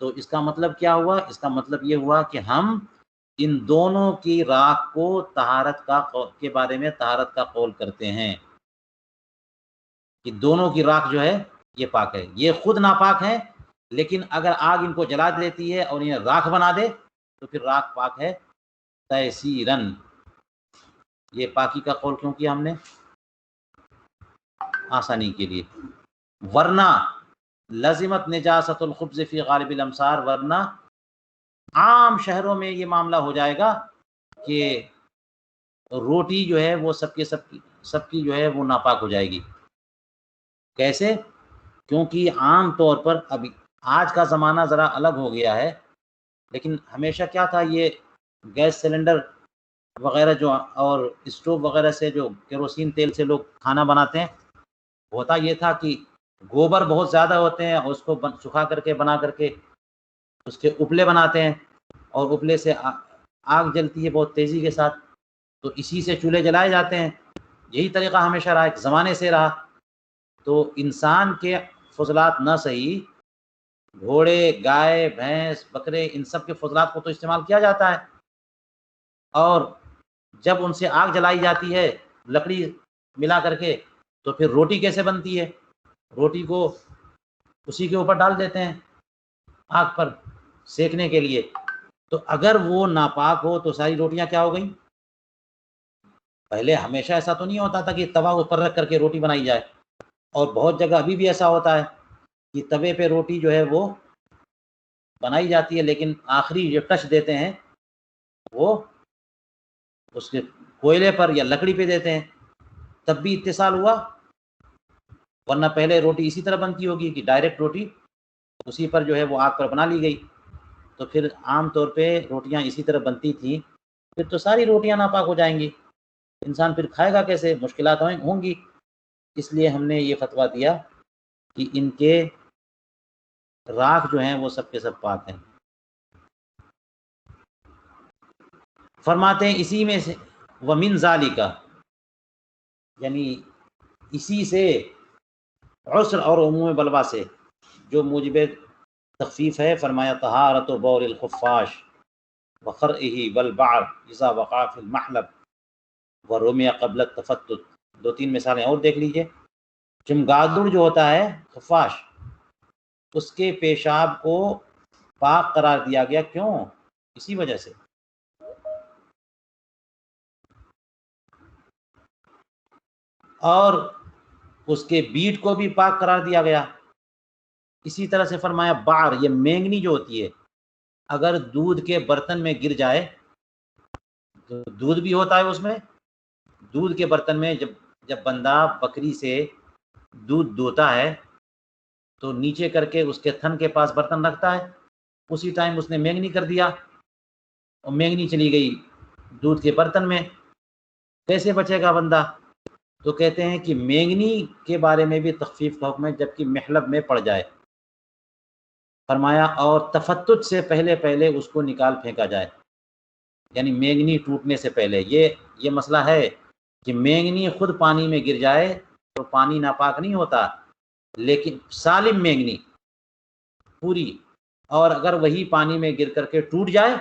تو اس کا مطلب کیا ہوا؟ اس کا مطلب یہ ہوا کہ ہم ان دونوں کی راکھ کو طہارت کے بارے میں طہارت کا قول کرتے ہیں کہ دونوں کی راکھ جو ہے یہ پاک ہے. یہ خود ناپاک ہے، لیکن اگر آگ ان کو جلا دیتی ہے اور انہیں راکھ بنا دے تو پھر راکھ پاک ہے تیسیرن. یہ پاکی کا قول کیوں کیا ہم نے؟ آسانی کے لیے. ورنہ لزمت نجاست الخبز فی غالب الامصار، ورنہ عام شہروں میں یہ معاملہ ہو جائے گا کہ روٹی جو ہے وہ سب کی جو ہے وہ ناپاک ہو جائے گی. کیسے؟ کیونکہ عام طور پر ابھی آج کا زمانہ ذرا الگ ہو گیا ہے، لیکن ہمیشہ کیا تھا، یہ گیس سلنڈر وغیرہ جو اور اسٹوو وغیرہ سے جو کیروسین تیل سے لوگ کھانا بناتے ہیں، ہوتا یہ تھا کہ گوبر بہت زیادہ ہوتے ہیں اور اس کو سکھا کر کے بنا کر کے اس کے اپلے بناتے ہیں اور اپلے سے آگ جلتی ہے بہت تیزی کے ساتھ، تو اسی سے چولہے جلائے جاتے ہیں. یہی طریقہ ہمیشہ رہا، ایک زمانے سے رہا. تو انسان کے فضلات نہ صحیح، گھوڑے، گائے، بھینس، بکرے، ان سب کے فضلات کو تو استعمال کیا جاتا ہے، اور جب ان سے آگ جلائی جاتی ہے لکڑی ملا کر کے تو پھر روٹی کیسے بنتی ہے؟ روٹی کو اسی کے اوپر ڈال دیتے ہیں آگ پر سیکنے کے لیے. تو اگر وہ ناپاک ہو تو ساری روٹیاں کیا ہو گئیں؟ پہلے ہمیشہ ایسا تو نہیں ہوتا تھا کہ توا اوپر رکھ کر کے روٹی بنائی جائے، اور بہت جگہ ابھی بھی ایسا ہوتا ہے کہ توے پہ روٹی جو ہے وہ بنائی جاتی ہے، لیکن آخری جو ٹچ دیتے ہیں وہ اس کے کوئلے پر یا لکڑی پہ دیتے ہیں، تب بھی اتصال ہوا. ورنہ پہلے روٹی اسی طرح بنتی ہوگی کہ ڈائریکٹ روٹی اسی پر جو ہے وہ آگ پر بنا لی گئی. تو پھر عام طور پہ روٹیاں اسی طرح بنتی تھیں، پھر تو ساری روٹیاں ناپاک ہو جائیں گی، انسان پھر کھائے گا کیسے؟ مشکلات ہوں گی. اس لیے ہم نے یہ فتویٰ دیا کہ ان کے راکھ جو ہیں وہ سب کے سب پاک ہیں. فرماتے ہیں اسی میں سے ومن ذالکا، یعنی اسی سے عسر اور عموم بلوا سے جو موجب تخفیف ہے، فرمایا طہارت و بول الخفاش، وخرعه والبعر اذا وقع في المحلب ورمي قبل التفتت. 2-3 مثالیں اور دیکھ لیجئے. چمگادڑ جو ہوتا ہے خفاش، اس کے پیشاب کو پاک قرار دیا گیا. کیوں؟ اسی وجہ سے. اور اس کے بیٹ کو بھی پاک قرار دیا گیا. اسی طرح سے فرمایا بعر، یہ مینگنی جو ہوتی ہے اگر دودھ کے برتن میں گر جائے، تو دودھ بھی ہوتا ہے اس میں، دودھ کے برتن میں جب بندہ بکری سے دودھ دوتا ہے تو نیچے کر کے اس کے تھن کے پاس برتن رکھتا ہے، اسی ٹائم اس نے مینگنی کر دیا اور مینگنی چلی گئی دودھ کے برتن میں، کیسے بچے گا بندہ؟ تو کہتے ہیں کہ مینگنی کے بارے میں بھی تخفیف کا حکم ہے جبکہ محلب میں پڑ جائے. فرمایا اور تفتت سے پہلے پہلے اس کو نکال پھینکا جائے، یعنی مینگنی ٹوٹنے سے پہلے. یہ مسئلہ ہے کہ مینگنی خود پانی میں گر جائے تو پانی ناپاک نہیں ہوتا، لیکن سالم مینگنی پوری، اور اگر وہی پانی میں گر کر کے ٹوٹ جائے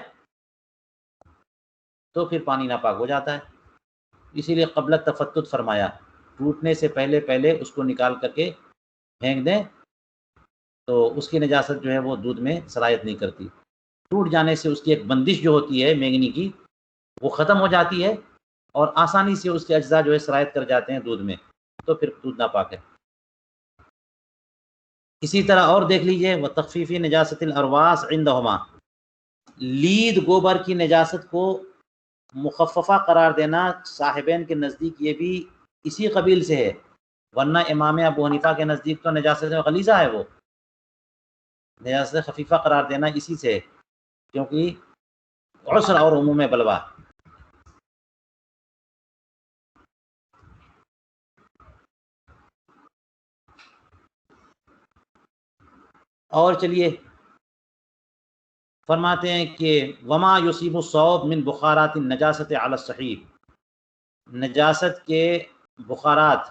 تو پھر پانی ناپاک ہو جاتا ہے. اسی لیے قبل تفتت فرمایا، ٹوٹنے سے پہلے پہلے اس کو نکال کر کے پھینک دیں تو اس کی نجاست جو ہے وہ دودھ میں صلاحیت نہیں کرتی. ٹوٹ جانے سے اس کی ایک بندش جو ہوتی ہے مینگنی کی وہ ختم ہو جاتی ہے اور آسانی سے اس کے اجزاء جو ہے صلاحیت کر جاتے ہیں دودھ میں، تو پھر دودھ ناپاک ہے. اسی طرح اور دیکھ لیجئے وتخفیف نجاست الارواس عندہما، لید گوبر کی نجاست کو مخففہ قرار دینا صاحبین کے نزدیک یہ بھی اسی قبیل سے ہے، ورنہ امام ابو حنیفہ کے نزدیک تو نجاست غلیظہ ہے، وہ نجاست خفیفہ قرار دینا اسی سے ہے کیونکہ عسر اور عموم بلوا. اور چلیے فرماتے ہیں کہ وما یصیب الصوب من بخارات النجاست علی الصحیح، نجاست کے بخارات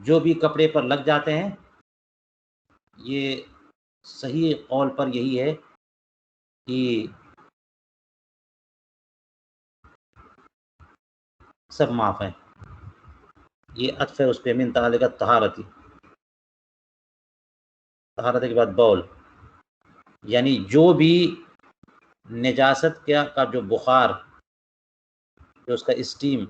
جو بھی کپڑے پر لگ جاتے ہیں، یہ صحیح قول پر یہی ہے کہ سب معاف ہیں. یہ عطف ہے اس پہ، من تعلقت طہارتی، طہارت کے بعد بول، یعنی جو بھی نجاست کا جو بخار، جو اس کا اسٹیم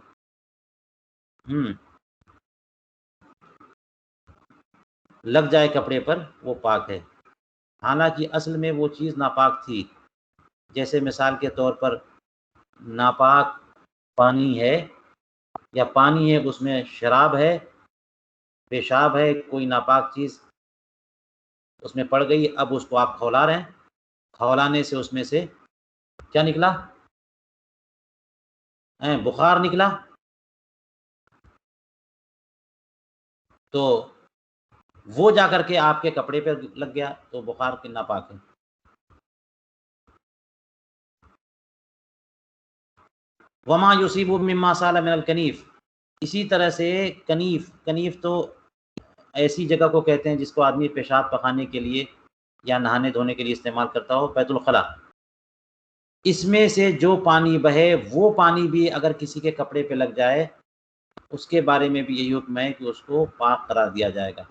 لگ جائے کپڑے پر وہ پاک ہے. حالانکہ اصل میں وہ چیز ناپاک تھی، جیسے مثال کے طور پر ناپاک پانی ہے یا پانی ہے اس میں شراب ہے، پیشاب ہے، کوئی ناپاک چیز اس میں پڑ گئی، اب اس کو آپ کھولا رہے ہیں، کھولانے سے اس میں سے کیا نکلا؟ بخار نکلا. تو وہ جا کر کے آپ کے کپڑے پہ لگ گیا تو بخار کے ناپاک ہے. وما یصیب مما سال من الکنیف، اسی طرح سے کنیف تو ایسی جگہ کو کہتے ہیں جس کو آدمی پیشاب پخانے کے لیے یا نہانے دھونے کے لیے استعمال کرتا ہو، بیت الخلا. اس میں سے جو پانی بہے وہ پانی بھی اگر کسی کے کپڑے پہ لگ جائے اس کے بارے میں بھی یہی حکم ہے کہ اس کو پاک قرار دیا جائے گا.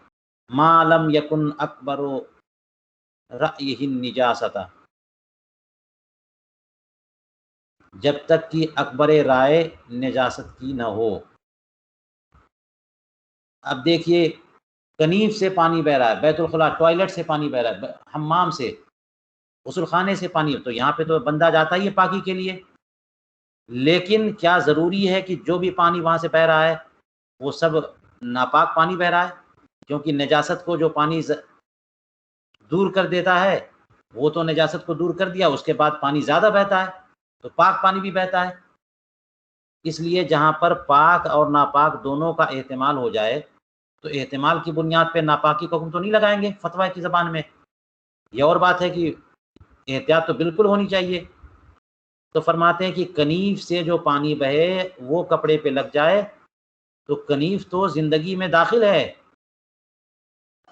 ما لم یکن اکبر رأیہ النجاست، جب تک کہ اکبر رائے نجاست کی نہ ہو. اب دیکھیے کنیف سے پانی بہ رہا ہے، بیت الخلا ٹوائلٹ سے پانی بہ رہا ہے، حمام سے، غسل خانے سے پانی، تو یہاں پہ تو بندہ جاتا ہی ہے پاکی کے لیے، لیکن کیا ضروری ہے کہ جو بھی پانی وہاں سے بہ رہا ہے وہ سب ناپاک پانی بہ رہا ہے؟ کیونکہ نجاست کو جو پانی دور کر دیتا ہے وہ تو نجاست کو دور کر دیا، اس کے بعد پانی زیادہ بہتا ہے تو پاک پانی بھی بہتا ہے. اس لیے جہاں پر پاک اور ناپاک دونوں کا احتمال ہو جائے تو احتمال کی بنیاد پہ ناپاکی کا حکم تو نہیں لگائیں گے فتویٰ کی زبان میں. یہ اور بات ہے کہ احتیاط تو بالکل ہونی چاہیے. تو فرماتے ہیں کہ کنیف سے جو پانی بہے وہ کپڑے پہ لگ جائے تو کنیف تو زندگی میں داخل ہے،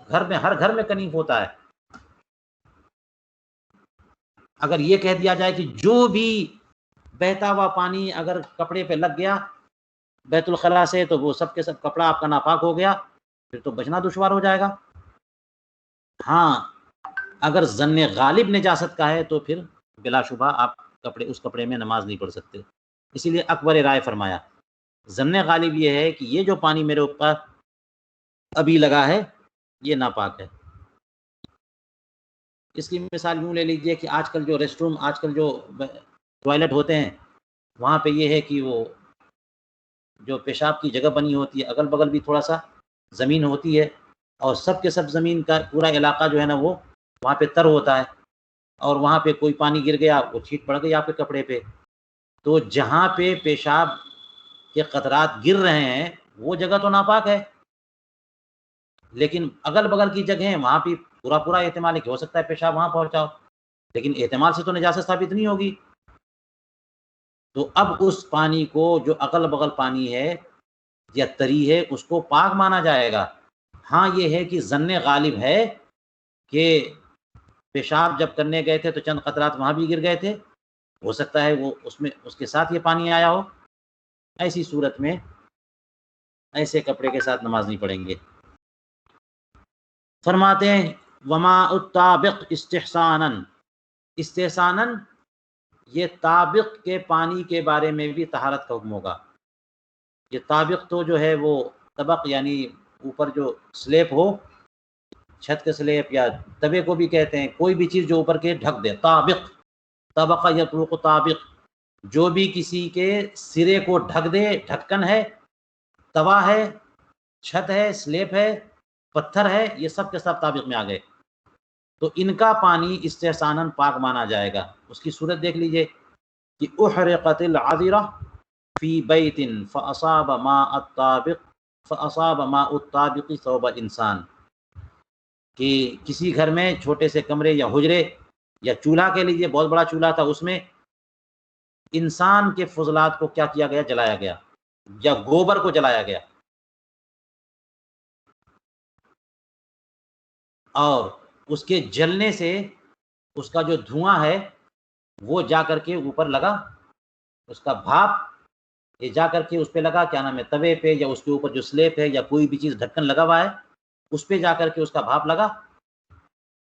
گھر میں، ہر گھر میں کنیف ہوتا ہے، اگر یہ کہہ دیا جائے کہ جو بھی بہتا ہوا پانی اگر کپڑے پہ لگ گیا بیت الخلاء سے تو وہ سب کے سب کپڑا آپ کا ناپاک ہو گیا، پھر تو بچنا دشوار ہو جائے گا۔ ہاں اگر ظن غالب نجاست کا ہے تو پھر بلا شبہ آپ اس کپڑے میں نماز نہیں پڑھ سکتے۔ اسی لیے اکبر رائے فرمایا ظن غالب یہ ہے کہ یہ جو پانی میرے اوپر ابھی لگا ہے یہ ناپاک ہے۔ اس کی مثال یوں لے لیجئے کہ آج کل جو ریسٹ روم، آج کل جو ٹوائلٹ ہوتے ہیں وہاں پہ یہ ہے کہ وہ جو پیشاب کی جگہ بنی ہوتی ہے اگل بغل بھی تھوڑا سا زمین ہوتی ہے، اور سب کے سب زمین کا پورا علاقہ جو ہے نا وہ وہاں پہ تر ہوتا ہے، اور وہاں پہ کوئی پانی گر گیا وہ چھینٹ پڑ گئی آپ کے کپڑے پہ، تو جہاں پہ پیشاب کے قطرات گر رہے ہیں وہ جگہ تو ناپاک ہے، لیکن اگل بغل کی جگہ ہیں وہاں پہ پورا احتمال ہے کہ ہو سکتا ہے پیشاب وہاں پہنچاؤ، لیکن احتمال سے تو نجاست ثابت نہیں ہوگی۔ تو اب اس پانی کو جو اگل بغل پانی ہے یا تری ہے اس کو پاک مانا جائے گا۔ ہاں یہ ہے کہ ظن غالب ہے کہ پیشاب جب کرنے گئے تھے تو چند قطرات وہاں بھی گر گئے تھے، ہو سکتا ہے وہ اس کے ساتھ یہ پانی آیا ہو، ایسی صورت میں ایسے کپڑے کے ساتھ نماز نہیں پڑھیں گے۔ فرماتے ہیں وما الطابق استحساناً یہ طابق کے پانی کے بارے میں بھی طہارت کا حکم ہوگا۔ یہ طابق تو جو ہے وہ طبق یعنی اوپر جو سلیب ہو، چھت کے سلیب یا تبے کو بھی کہتے ہیں، کوئی بھی چیز جو اوپر کے ڈھک دے، طابق طبقہ یطرق طابق، جو بھی کسی کے سرے کو ڈھک دے، ڈھکن ہے، توا ہے، چھت ہے، سلیب ہے، پتھر ہے، یہ سب کے سب طابق میں آ گئے، تو ان کا پانی استحساناً پاک مانا جائے گا۔ اس کی صورت دیکھ لیجئے کہ احرقت العذرہ فی بیت فاصاب ماء الطابق ثوب انسان، کہ کسی گھر میں چھوٹے سے کمرے یا حجرے یا چولہا کے لیجیے، بہت بڑا چولہا تھا، اس میں انسان کے فضلات کو کیا کیا گیا، جلایا گیا، یا گوبر کو جلایا گیا، اور اس کے جلنے سے اس کا جو دھواں ہے وہ جا کر کے اوپر لگا، اس کا بھاپ یہ جا کر کے اس پہ لگا، کیا نام ہے، توے پہ یا اس کے اوپر جو سلیب ہے یا کوئی بھی چیز ڈھکن لگا ہوا ہے اس پہ جا کر کے اس کا بھاپ لگا،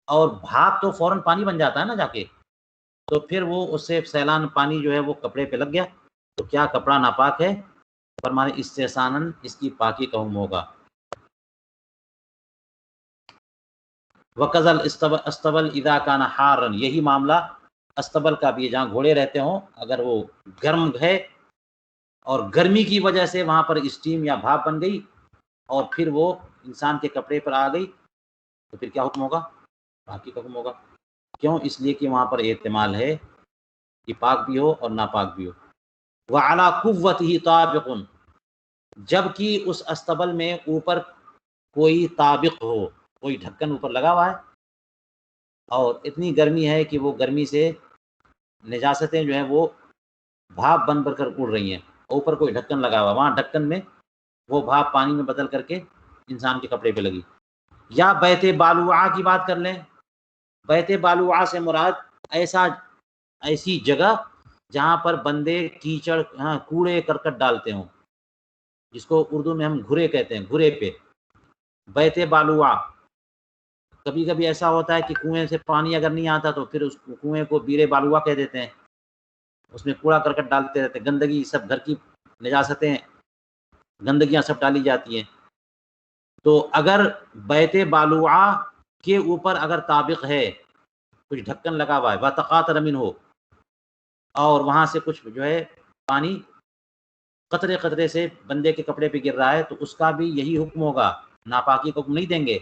اور بھاپ تو فوراً پانی بن جاتا ہے نا جا کے، تو پھر وہ اس سے سیلان پانی جو ہے وہ کپڑے پہ لگ گیا، تو کیا کپڑا ناپاک ہے؟ فرمانے استحساناً اس کی پاکی کا حکم ہوگا۔ وقزل استبل اذا کان حارن، یہی معاملہ استبل کا بھی ہے، جہاں گھوڑے رہتے ہوں، اگر وہ گرم ہے اور گرمی کی وجہ سے وہاں پر اسٹیم یا بھاپ بن گئی اور پھر وہ انسان کے کپڑے پر آ گئی، تو پھر کیا حکم ہوگا؟ پاکی کا حکم ہوگا۔ کیوں؟ اس لیے کہ وہاں پر احتمال ہے کہ پاک بھی ہو اور ناپاک بھی ہو۔ وعلی قوتہ طابق، جبکہ اس استبل میں اوپر کوئی طابق ہو، کوئی ڈھکن اوپر لگا ہوا ہے، اور اتنی گرمی ہے کہ وہ گرمی سے نجاستیں جو ہیں وہ بھاپ بن کر اڑ رہی ہیں، اوپر کوئی ڈھکن لگا ہوا، وہاں ڈھکن میں وہ بھاپ پانی میں بدل کر کے انسان کے کپڑے پہ لگی۔ یا بیت بالوعہ کی بات کر لیں، بیت بالوعہ سے مراد ایسی جگہ جہاں پر بندے کیچڑ کوڑے کرکٹ ڈالتے ہوں، جس کو اردو میں ہم گھرے کہتے ہیں، گھرے پہ بیت بالوعہ۔ کبھی کبھی ایسا ہوتا ہے کہ کنویں سے پانی اگر نہیں آتا تو پھر اس کنویں کو بیر بالوعہ کہہ دیتے ہیں، اس میں کوڑا کرکٹ ڈالتے رہتے ہیں، گندگی سب گھر کی نجاستیں گندگیاں سب ڈالی جاتی ہیں۔ تو اگر بیت بالوعہ کے اوپر اگر طابق ہے، کچھ ڈھکن لگا ہوا ہے، وتقاطر منہ، اور وہاں سے کچھ جو ہے پانی قطرے قطرے سے بندے کے کپڑے پہ گر رہا ہے، تو اس کا بھی یہی حکم ہوگا، ناپاکی کا حکم نہیں دیں گے۔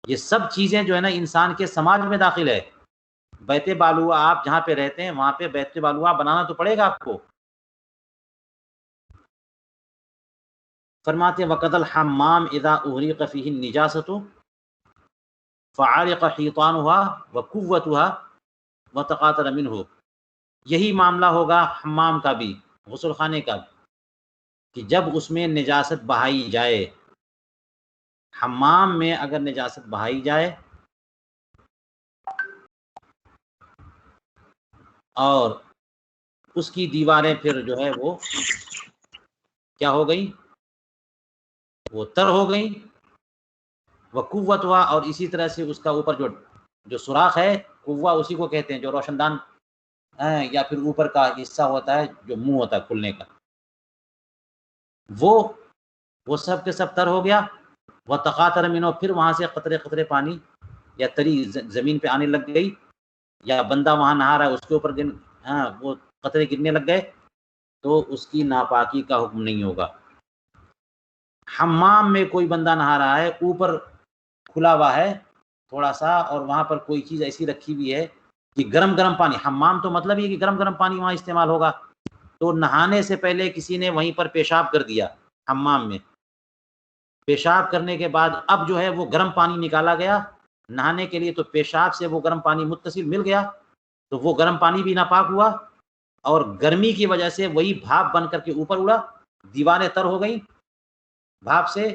یہ سب چیزیں جو ہے نا انسان کے سماج میں داخل ہے۔ بیت بالوعہ آپ جہاں پہ رہتے ہیں وہاں پہ بیت بالوعہ بنانا تو پڑے گا آپ کو۔ فرماتے ہیں وقد الحمام اذا اغرق فیہ النجاست فعرق حیطانها وقوتها وتقاطر منہ، یہی معاملہ ہوگا حمام کا بھی، غسل خانے کا بھی، کہ جب اس میں نجاست بہائی جائے، حمام میں اگر نجاست بہائی جائے اور اس کی دیواریں پھر جو ہے وہ کیا ہو گئی، وہ تر ہو گئی، وہ قوت ہوا، اور اسی طرح سے اس کا اوپر جو سوراخ ہے، قوا اسی کو کہتے ہیں جو روشن دان یا پھر اوپر کا حصہ ہوتا ہے جو منہ ہوتا ہے کھلنے کا، وہ سب کے سب تر ہو گیا۔ وہ تقاطر منو، پھر وہاں سے قطرے قطرے پانی یا تری زمین پہ آنے لگ گئی، یا بندہ وہاں نہا رہا ہے اس کے اوپر وہ قطرے گرنے لگ گئے، تو اس کی ناپاکی کا حکم نہیں ہوگا۔ حمام میں کوئی بندہ نہا رہا ہے، اوپر کھلا ہوا ہے تھوڑا سا، اور وہاں پر کوئی چیز ایسی رکھی ہوئی ہے کہ گرم گرم پانی، حمام تو مطلب یہ کہ گرم گرم پانی وہاں استعمال ہوگا، تو نہانے سے پہلے کسی نے وہیں پر پیشاب کر دیا، حمام میں پیشاب کرنے کے بعد اب جو ہے وہ گرم پانی نکالا گیا نہانے کے لیے، تو پیشاب سے وہ گرم پانی متصل مل گیا، تو وہ گرم پانی بھی ناپاک ہوا، اور گرمی کی وجہ سے وہی بھاپ بن کر کے اوپر اڑا، دیواریں تر ہو گئی بھاپ سے،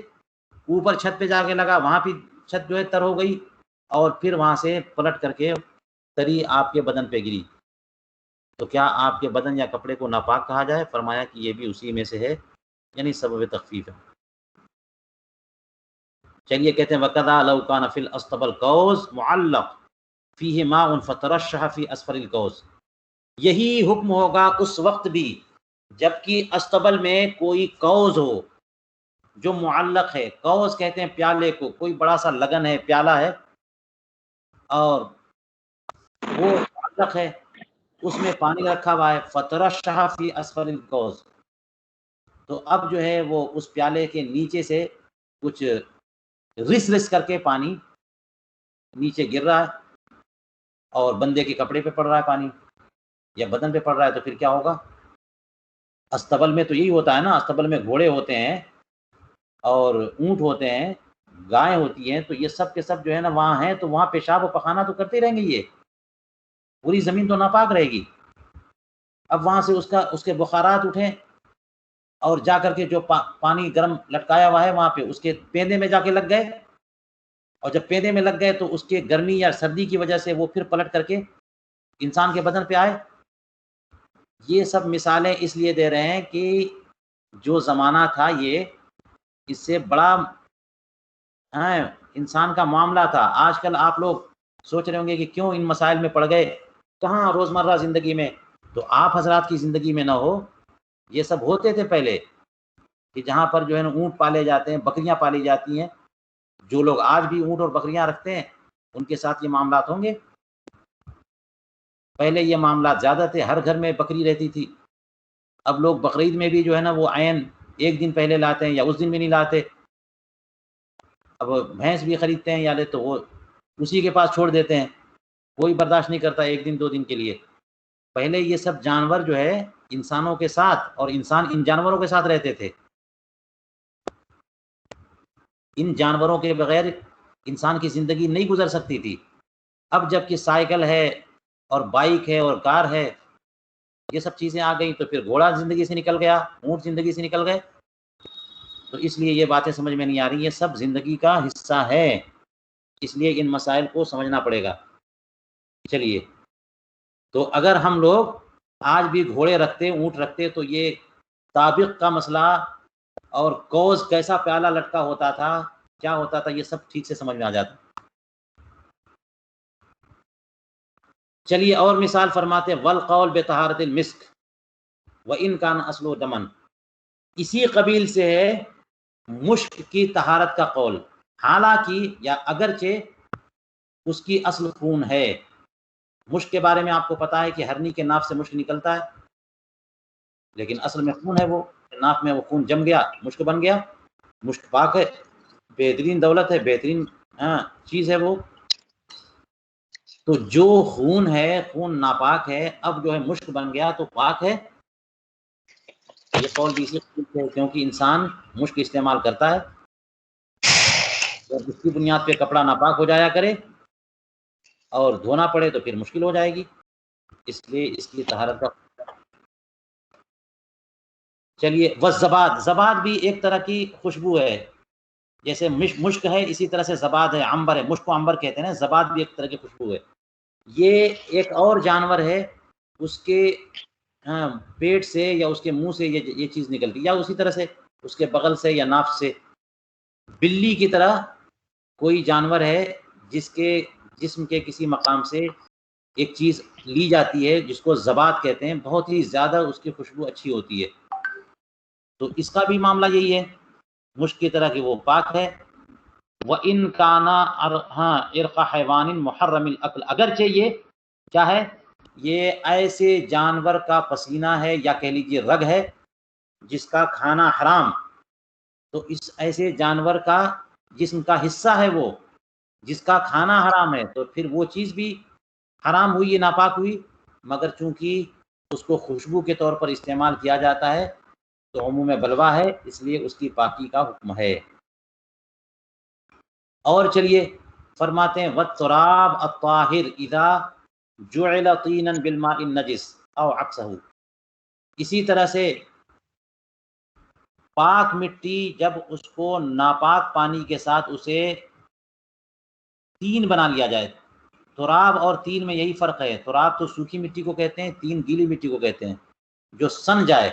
اوپر چھت پہ جا کے لگا، وہاں پہ چھت جو ہے تر ہو گئی، اور پھر وہاں سے پلٹ کر کے تری آپ کے بدن پہ گری، تو کیا آپ کے بدن یا کپڑے کو ناپاک کہا جائے؟ فرمایا کہ یہ بھی اسی میں سے ہے، یعنی سبب تخفیف ہے۔ چلیے کہتے ہیں وَقَذَا لَوْ كَانَ فِي الْأَسْطَبِ الْقَوْسِ مُعَلَّقٌ فِيهِ مَاءٌ فَتَرَشَّحَ فِي أَسْفَلِ الْقَوْسِ، یہی حکم ہوگا اس وقت بھی جبکہ استبل میں کوئی قوس ہو جو معلق ہے، قوس کہتے ہیں پیالے کو، کوئی بڑا سا لگن ہے، پیالہ ہے اور وہ معلق ہے، اس میں پانی رکھا ہوا ہے، فَتَرَشَّحَ فِي أَسْفَلِ الْقَوْسِ، تو اب جو ہے وہ اس پیالے کے نیچے سے کچھ رس رس کر کے پانی نیچے گر رہا ہے، اور بندے کے کپڑے پہ پڑ رہا ہے پانی یا بدن پہ پڑ رہا ہے، تو پھر کیا ہوگا؟ استبل میں تو یہی ہوتا ہے نا، استبل میں گھوڑے ہوتے ہیں اور اونٹ ہوتے ہیں، گائے ہوتی ہیں، تو یہ سب کے سب جو ہے نا وہاں ہیں، تو وہاں پیشاب و پخانہ تو کرتے رہیں گے، یہ پوری زمین تو ناپاک رہے گی۔ اب وہاں سے اس کے بخارات اٹھیں اور جا کر کے جو پانی گرم لٹکایا ہوا ہے وہاں پہ اس کے پیندے میں جا کے لگ گئے، اور جب پیندے میں لگ گئے تو اس کے گرمی یا سردی کی وجہ سے وہ پھر پلٹ کر کے انسان کے بدن پہ آئے۔ یہ سب مثالیں اس لیے دے رہے ہیں کہ جو زمانہ تھا یہ اس سے بڑا انسان کا معاملہ تھا۔ آج کل آپ لوگ سوچ رہے ہوں گے کہ کیوں ان مسائل میں پڑ گئے، کہاں روزمرہ زندگی میں تو آپ حضرات کی زندگی میں نہ ہو، یہ سب ہوتے تھے پہلے، کہ جہاں پر جو ہے نا اونٹ پالے جاتے ہیں، بکریاں پالی جاتی ہیں، جو لوگ آج بھی اونٹ اور بکریاں رکھتے ہیں ان کے ساتھ یہ معاملات ہوں گے۔ پہلے یہ معاملات زیادہ تھے، ہر گھر میں بکری رہتی تھی، اب لوگ بقرعید میں بھی جو ہے نا وہ عین ایک دن پہلے لاتے ہیں یا اس دن بھی نہیں لاتے، اب بھینس بھی خریدتے ہیں یا لے تو وہ اسی کے پاس چھوڑ دیتے ہیں، کوئی برداشت نہیں کرتا ایک دن دو دن کے لیے۔ پہلے یہ سب جانور جو ہے انسانوں کے ساتھ اور انسان ان جانوروں کے ساتھ رہتے تھے، ان جانوروں کے بغیر انسان کی زندگی نہیں گزر سکتی تھی۔ اب جب کہ سائیکل ہے اور بائک ہے اور کار ہے، یہ سب چیزیں آ گئیں، تو پھر گھوڑا زندگی سے نکل گیا، اونٹ زندگی سے نکل گئے، تو اس لیے یہ باتیں سمجھ میں نہیں آ رہی، یہ سب زندگی کا حصہ ہے، اس لیے ان مسائل کو سمجھنا پڑے گا۔ چلیے، تو اگر ہم لوگ آج بھی گھوڑے رکھتے، اونٹ رکھتے، تو یہ سابق کا مسئلہ اور کوز کیسا پیالہ لٹکا ہوتا تھا، کیا ہوتا تھا، یہ سب ٹھیک سے سمجھ میں آ جاتا۔ چلیے اور مثال فرماتے ہیں، والقول بطہارت المسک وان کان اصل دمن، اسی قبیل سے ہے مشک کی طہارت کا قول، حالانکہ یا اگرچہ اس کی اصل خون ہے۔ مشک کے بارے میں آپ کو پتا ہے کہ ہرنی کے ناف سے مشک نکلتا ہے، لیکن اصل میں خون ہے، وہ ناف میں وہ خون جم گیا، مشک بن گیا۔ مشک پاک ہے، بہترین دولت ہے، بہترین چیز ہے وہ۔ تو جو خون ہے، خون ناپاک ہے، اب جو ہے مشک بن گیا تو پاک ہے۔ یہ قول بھی اسی قسم ہے کیونکہ انسان مشک استعمال کرتا ہے، جب اس کی بنیاد پہ کپڑا ناپاک ہو جایا کرے اور دھونا پڑے تو پھر مشکل ہو جائے گی، اس لیے اس کی طہارت کا۔ چلیے، والزباد، زباد بھی ایک طرح کی خوشبو ہے، جیسے مشک ہے اسی طرح سے زباد ہے، عنبر ہے، مشک کو عنبر کہتے ہیں نا، زباد بھی ایک طرح کی خوشبو ہے۔ یہ ایک اور جانور ہے اس کے پیٹ سے یا اس کے منہ سے یہ چیز نکلتی، یا اسی طرح سے اس کے بغل سے یا ناف سے. بلی کی طرح کوئی جانور ہے جس کے جسم کے کسی مقام سے ایک چیز لی جاتی ہے جس کو زبات کہتے ہیں، بہت ہی زیادہ اس کی خوشبو اچھی ہوتی ہے. تو اس کا بھی معاملہ یہی ہے، مشک کی طرح کہ وہ پاک ہے. وَإِن كَانَ عِرْقَ حَيْوَانٍ مُحَرَّمِ الْأَكْلِ، اگرچہ یہ کیا ہے، یہ ایسے جانور کا پسینہ ہے یا کہہ لیجیے رگ ہے جس کا کھانا حرام، تو اس ایسے جانور کا جسم کا حصہ ہے وہ جس کا کھانا حرام ہے، تو پھر وہ چیز بھی حرام ہوئی، ناپاک ہوئی. مگر چونکہ اس کو خوشبو کے طور پر استعمال کیا جاتا ہے تو عموم بلوا ہے، اس لیے اس کی پاکی کا حکم ہے. اور چلیے فرماتے ہیں وَالتُّرَابُ الطَّاهِرُ إِذَا جُعِلَ طِينًا بِالْمَاءِ النَّجِسِ أَوْ عَكْسَهُ، اسی طرح سے پاک مٹی جب اس کو ناپاک پانی کے ساتھ اسے تین بنا لیا جائے. تراب اور تین میں یہی فرق ہے، تراب تو سوکھی مٹی کو کہتے ہیں، تین گیلی مٹی کو کہتے ہیں جو سن جائے.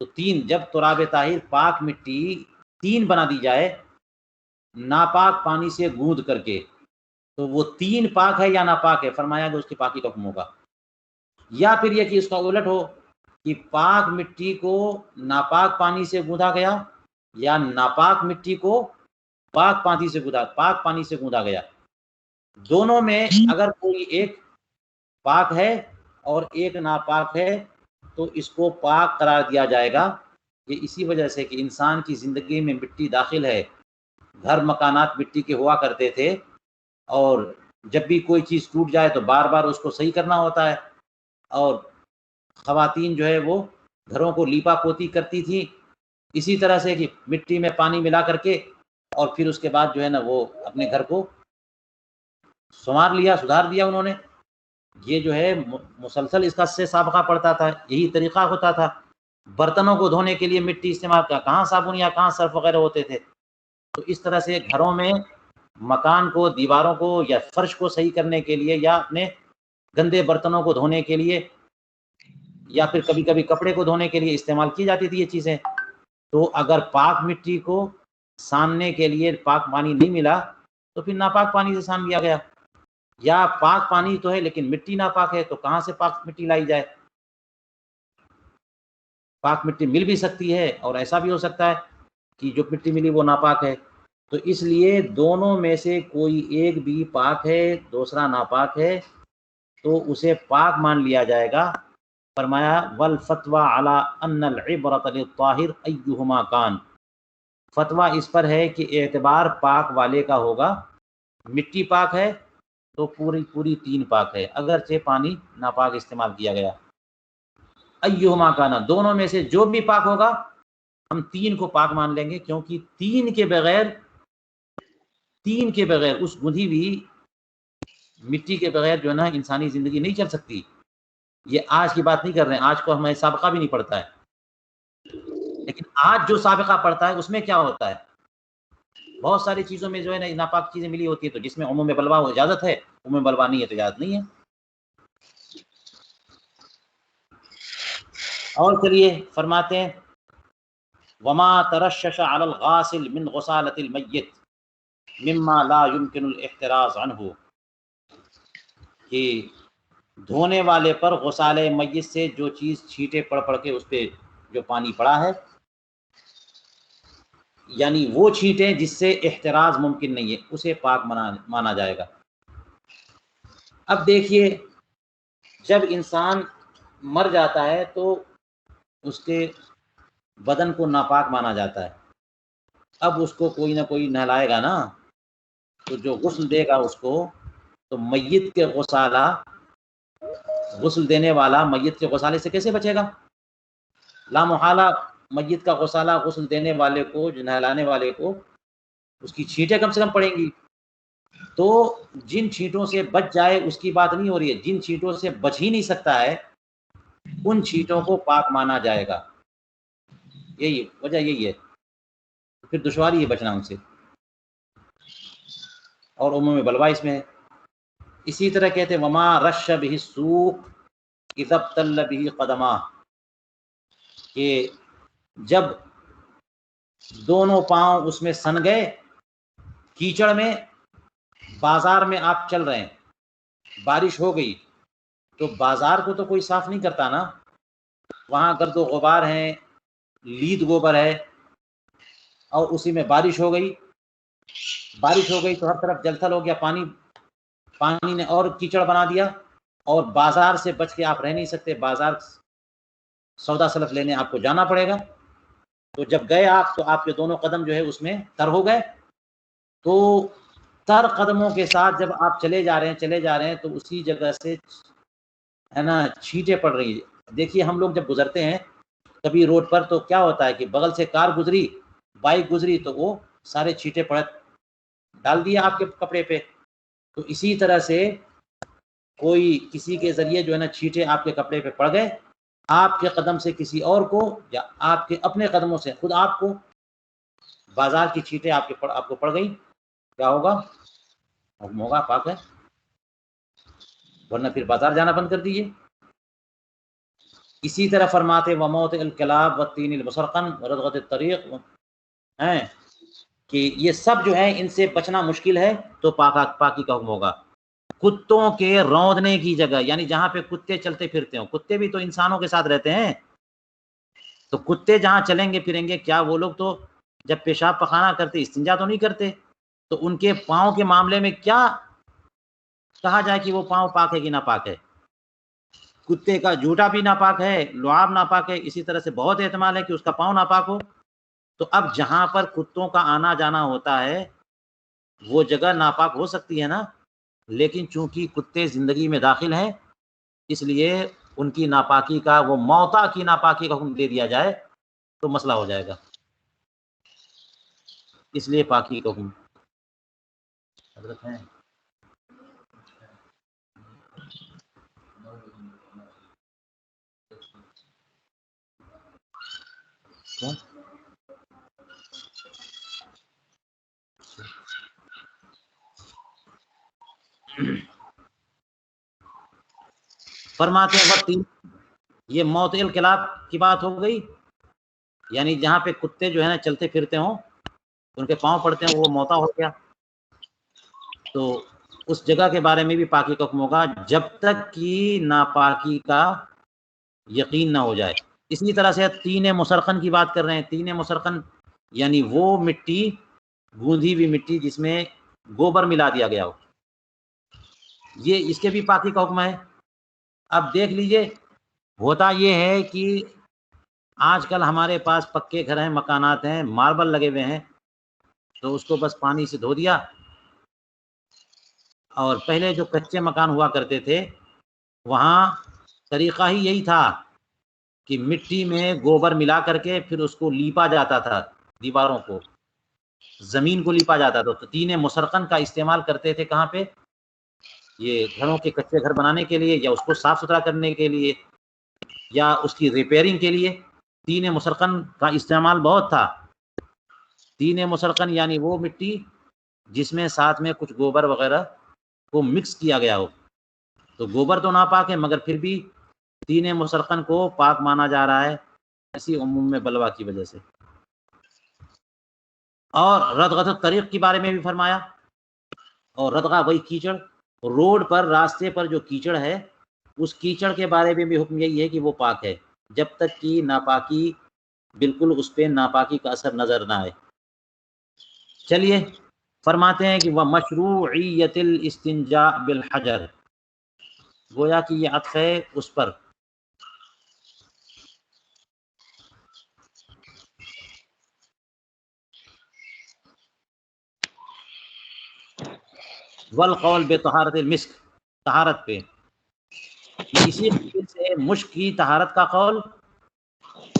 تو تین، جب تراب طاہر پاک مٹی تین بنا دی جائے ناپاک پانی سے گوندھ کر کے، تو وہ تین پاک ہے یا ناپاک ہے؟ فرمایا کہ اس کی پاکی کا حکم ہوگا. یا پھر یہ کہ اس کا الٹ ہو کہ پاک مٹی کو ناپاک پانی سے گوندھا گیا یا ناپاک مٹی کو پاک پانی سے گوندھا گیا، دونوں میں اگر کوئی ایک پاک ہے اور ایک ناپاک ہے تو اس کو پاک قرار دیا جائے گا. یہ اسی وجہ سے کہ انسان کی زندگی میں مٹی داخل ہے، گھر مکانات مٹی کے ہوا کرتے تھے، اور جب بھی کوئی چیز ٹوٹ جائے تو بار بار اس کو صحیح کرنا ہوتا ہے. اور خواتین جو ہے وہ گھروں کو لیپا پوتی کرتی تھی اسی طرح سے کہ مٹی میں پانی ملا کر کے، اور پھر اس کے بعد جو ہے نا وہ اپنے گھر کو سدھار دیا انہوں نے. یہ جو ہے مسلسل اس کا سے سابقہ پڑتا تھا، یہی طریقہ ہوتا تھا. برتنوں کو دھونے کے لیے مٹی استعمال کا، کہاں صابن یا کہاں سرف وغیرہ ہوتے تھے. تو اس طرح سے گھروں میں مکان کو، دیواروں کو یا فرش کو صحیح کرنے کے لیے، یا اپنے گندے برتنوں کو دھونے کے لیے، یا پھر کبھی کبھی کپڑے کو دھونے کے لیے استعمال کی جاتی تھی یہ چیزیں. تو اگر پاک مٹی کو ساننے کے لیے پاک پانی نہیں ملا تو پھر ناپاک پانی سے سان لیا گیا. یا پاک پانی تو ہے لیکن مٹی ناپاک ہے، تو کہاں سے پاک مٹی لائی جائے؟ پاک مٹی مل بھی سکتی ہے اور ایسا بھی ہو سکتا ہے کہ جو مٹی ملی وہ ناپاک ہے. تو اس لیے دونوں میں سے کوئی ایک بھی پاک ہے دوسرا ناپاک ہے تو اسے پاک مان لیا جائے گا. فرمایا والفتوی علی ان العبرۃ للطاہر ایہما کان، فتویٰ اس پر ہے کہ اعتبار پاک والے کا ہوگا. مٹی پاک ہے تو پوری تین پاک ہے اگرچہ پانی ناپاک استعمال کیا گیا. ایہما کانا، دونوں میں سے جو بھی پاک ہوگا ہم تین کو پاک مان لیں گے، کیونکہ تین کے بغیر اس گندھی ہوئی مٹی کے بغیر جو ہے نا انسانی زندگی نہیں چل سکتی. یہ آج کی بات نہیں کر رہے ہیں، آج کو ہمیں سابقہ بھی نہیں پڑتا ہے، لیکن آج جو سابقہ پڑتا ہے اس میں کیا ہوتا ہے؟ بہت ساری چیزوں میں جو ہے نا ناپاک چیزیں ملی ہوتی ہے، تو جس میں عموم بلوا ہو اجازت ہے، عموم بلوا نہیں ہے تو اجازت نہیں ہے. اور چلیے فرماتے ہیں وما ترشش علی الغاسل من غسالۃ المیت مما لا يمكن الاحتراز عنہ، کہ دھونے والے پر غسال میت سے جو چیز چھینٹے پڑ کے اس پہ جو پانی پڑا ہے، یعنی وہ چھینٹیں جس سے احتراز ممکن نہیں ہے، اسے پاک مانا جائے گا. اب دیکھیے جب انسان مر جاتا ہے تو اس کے بدن کو ناپاک مانا جاتا ہے. اب اس کو کوئی نہ کوئی نہلائے گا نا، تو جو غسل دے گا اس کو، تو میت کے غسل دینے والا میت کے غسالے سے کیسے بچے گا؟ لا محالہ میت کا غسالہ غسل دینے والے کو، جو نہلانے والے کو، اس کی چھینٹیں کم سے کم پڑیں گی. تو جن چھینٹوں سے بچ جائے اس کی بات نہیں ہو رہی ہے، جن چھینٹوں سے بچ ہی نہیں سکتا ہے ان چھینٹوں کو پاک مانا جائے گا. یہی وجہ یہی ہے، پھر دشواری ہے بچنا ان سے، اور عموم بلوا اس میں ہے. اسی طرح کہتے ہیں وما رش بہ السوق اذا ابتل بہ قدما، کہ جب دونوں پاؤں اس میں سن گئے کیچڑ میں، بازار میں آپ چل رہے ہیں، بارش ہو گئی تو بازار کو تو کوئی صاف نہیں کرتا نا، وہاں گرد و غبار ہیں، لید گوبر ہے، اور اسی میں بارش ہو گئی تو ہر طرف جل تھل ہو گیا، پانی نے اور کیچڑ بنا دیا، اور بازار سے بچ کے آپ رہ نہیں سکتے، بازار سودا سلف لینے آپ کو جانا پڑے گا۔ تو جب گئے آپ تو آپ کے دونوں قدم جو ہے اس میں تر ہو گئے، تو تر قدموں کے ساتھ جب آپ چلے جا رہے ہیں تو اسی جگہ سے ہے نا چھینٹیں پڑ رہی ہے۔ دیکھیے ہم لوگ جب گزرتے ہیں کبھی روڈ پر تو کیا ہوتا ہے کہ بغل سے کار گزری، بائک گزری تو وہ سارے چھینٹے ڈال دیا آپ کے کپڑے پہ، تو اسی طرح سے کوئی کسی کے ذریعے جو ہے نا چھینٹے آپ کے کپڑے پہ پڑ گئے، آپ کے قدم سے کسی اور کو یا آپ کے اپنے قدموں سے خود آپ کو بازار کی چھینٹیں آپ کو پڑ گئی، کیا ہوگا؟ حکم ہوگا پاک ہے، ورنہ پھر بازار جانا بند کر دیجیے۔ اسی طرح فرماتے وموت الکلاب والتین المسرقن ورغۃ الطریق ہیں کہ یہ سب جو ہے ان سے بچنا مشکل ہے تو پاکی کا حکم ہوگا۔ کتوں کے روندنے کی جگہ، یعنی جہاں پہ کتے چلتے پھرتے ہوں، کتے بھی تو انسانوں کے ساتھ رہتے ہیں، تو کتے جہاں چلیں گے پھریں گے، کیا وہ لوگ تو جب پیشاب پخانہ کرتے استنجا تو نہیں کرتے؟ تو ان کے پاؤں کے معاملے میں کیا کہا جائے کہ وہ پاؤں پاک ہے کہ ناپاک ہے؟ کتے کا جوتا بھی ناپاک ہے، لعاب ناپاک ہے، اسی طرح سے بہت احتمال ہے کہ اس کا پاؤں ناپاک ہو۔ تو اب جہاں پر کتوں کا آنا جانا ہوتا ہے وہ جگہ ناپاک ہو سکتی ہے نا، لیکن چونکہ کتے زندگی میں داخل ہیں اس لیے ان کی ناپاکی کا، وہ موتا کی ناپاکی کا حکم دے دیا جائے تو مسئلہ ہو جائے گا، اس لیے پاکی کا حکم حضرت ہیں۔ فرماتے ہیں وقت یہ موت الکلاب کی بات ہو گئی، یعنی جہاں پہ کتے جو ہے نا چلتے پھرتے ہوں ان کے پاؤں پڑتے ہیں وہ موتا ہو گیا، تو اس جگہ کے بارے میں بھی پاکی کا حکم ہوگا جب تک کہ ناپاکی کا یقین نہ ہو جائے۔ اسی طرح سے تین مسرخن کی بات کر رہے ہیں، تین مسرخن یعنی وہ مٹی، گوندھی ہوئی مٹی جس میں گوبر ملا دیا گیا ہو، یہ اس کے بھی پاکی کا حکم ہے۔ اب دیکھ لیجئے ہوتا یہ ہے کہ آج کل ہمارے پاس پکے گھر ہیں، مکانات ہیں، ماربل لگے ہوئے ہیں، تو اس کو بس پانی سے دھو دیا، اور پہلے جو کچے مکان ہوا کرتے تھے وہاں طریقہ ہی یہی تھا کہ مٹی میں گوبر ملا کر کے پھر اس کو لیپا جاتا تھا، دیواروں کو، زمین کو لیپا جاتا تھا۔ تو تین مسرقن کا استعمال کرتے تھے کہاں پہ؟ یہ گھروں کے کچے گھر بنانے کے لیے، یا اس کو صاف ستھرا کرنے کے لیے، یا اس کی ریپیئرنگ کے لیے تین مسرقن کا استعمال بہت تھا۔ تین مسرقن یعنی وہ مٹی جس میں ساتھ میں کچھ گوبر وغیرہ کو مکس کیا گیا ہو، تو گوبر تو ناپاک ہے مگر پھر بھی تین مسرقن کو پاک مانا جا رہا ہے اسی عموم میں بلوا کی وجہ سے۔ اور ردغۃ الطریق کے بارے میں بھی فرمایا، اور ردغہ وہی کیچڑ، روڈ پر راستے پر جو کیچڑ ہے اس کیچڑ کے بارے میں بھی حکم یہی ہے کہ وہ پاک ہے جب تک کہ ناپاکی بالکل اس پہ ناپاکی کا اثر نظر نہ آئے۔ چلیے فرماتے ہیں کہ وہ مشروعیت الاستنجاء بالحجر، گویا کہ یہ عطف ہے اس پر، والقول بطہارت المسک، طہارت پہ، اسی قبیل سے ہے مشک کی طہارت کا قول،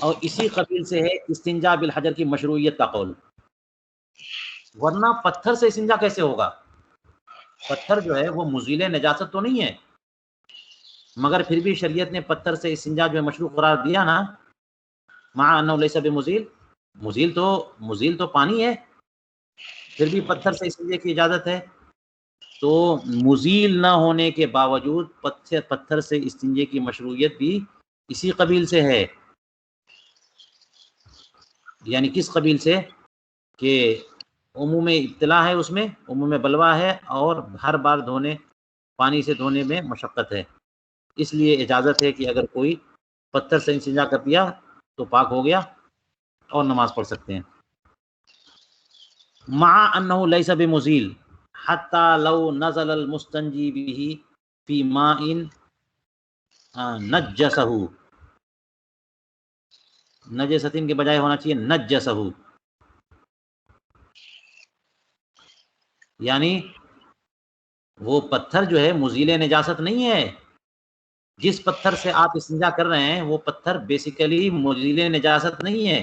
اور اسی قبیل سے ہے استنجا بالحجر کی مشروعیت کا قول۔ ورنہ پتھر سے استنجا کیسے ہوگا؟ پتھر جو ہے وہ مزیل نجاست تو نہیں ہے، مگر پھر بھی شریعت نے پتھر سے استنجا جو ہے مشروع قرار دیا نا، مع انہ لیس بمزیل، مزیل تو پانی ہے، پھر بھی پتھر سے استنجا کی اجازت ہے۔ تو مزیل نہ ہونے کے باوجود پتھر سے استنجے کی مشروعیت بھی اسی قبیل سے ہے. یعنی کس قبیل سے؟ کہ عموم ابتلا ہے، اس میں عموم بلوا ہے، اور ہر بار پانی سے دھونے میں مشقت ہے. اس لیے اجازت ہے کہ اگر کوئی پتھر سے استنجا کر دیا تو پاک ہو گیا اور نماز پڑھ سکتے ہیں. مع انہ لیس بمزیل حتی لو نزل المستنجی به فی ماء نجسہ، نجستین کے بجائے ہونا چاہیے نجسہ، یعنی وہ پتھر جو ہے مزیل نجاست نہیں ہے. جس پتھر سے آپ استنجا کر رہے ہیں وہ پتھر بیسیکلی مزیل نجاست نہیں ہے.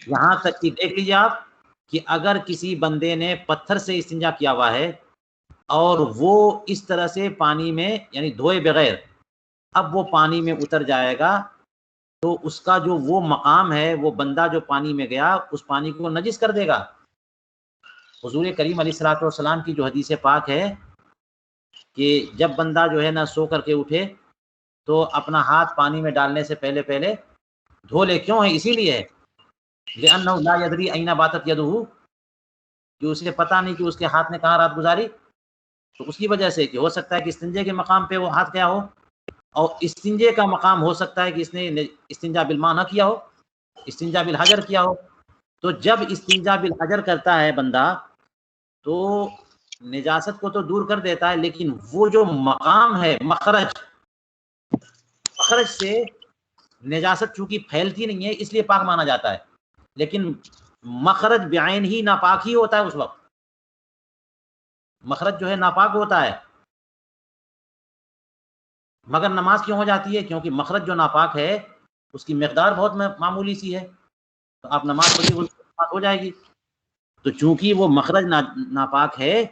یہاں تک کہ دیکھ لیجیے آپ کہ اگر کسی بندے نے پتھر سے استنجا کیا ہوا ہے اور وہ اس طرح سے پانی میں یعنی دھوئے بغیر اب وہ پانی میں اتر جائے گا، تو اس کا جو وہ مقام ہے، وہ بندہ جو پانی میں گیا اس پانی کو نجس کر دے گا. حضور کریم علیہ الصلوۃ والسلام کی جو حدیث پاک ہے کہ جب بندہ جو ہے نا سو کر کے اٹھے تو اپنا ہاتھ پانی میں ڈالنے سے پہلے دھو لے. کیوں ہے؟ اسی لیے لأنہ لا یدری این باتت یدہ، کہ اسے پتہ نہیں کہ اس کے ہاتھ نے کہاں رات گزاری. تو اس کی وجہ سے کہ ہو سکتا ہے کہ استنجے کے مقام پہ وہ ہاتھ کیا ہو، اور استنجے کا مقام ہو سکتا ہے کہ اس نے استنجا بالماء نہ کیا ہو، استنجا بالحجر کیا ہو. تو جب استنجا بالحجر کرتا ہے بندہ تو نجاست کو تو دور کر دیتا ہے، لیکن وہ جو مقام ہے مخرج سے نجاست چونکہ پھیلتی نہیں ہے اس لیے پاک مانا جاتا ہے، لیکن مخرج بعین ہی ناپاک ہی ہوتا ہے. اس وقت مخرج جو ہے ناپاک ہوتا ہے، مگر نماز کیوں ہو جاتی ہے؟ کیونکہ مخرج جو ناپاک ہے اس کی مقدار بہت معمولی سی ہے، تو آپ نماز پڑھی نماز ہو جائے گی. تو چونکہ وہ مخرج ناپاک ہے،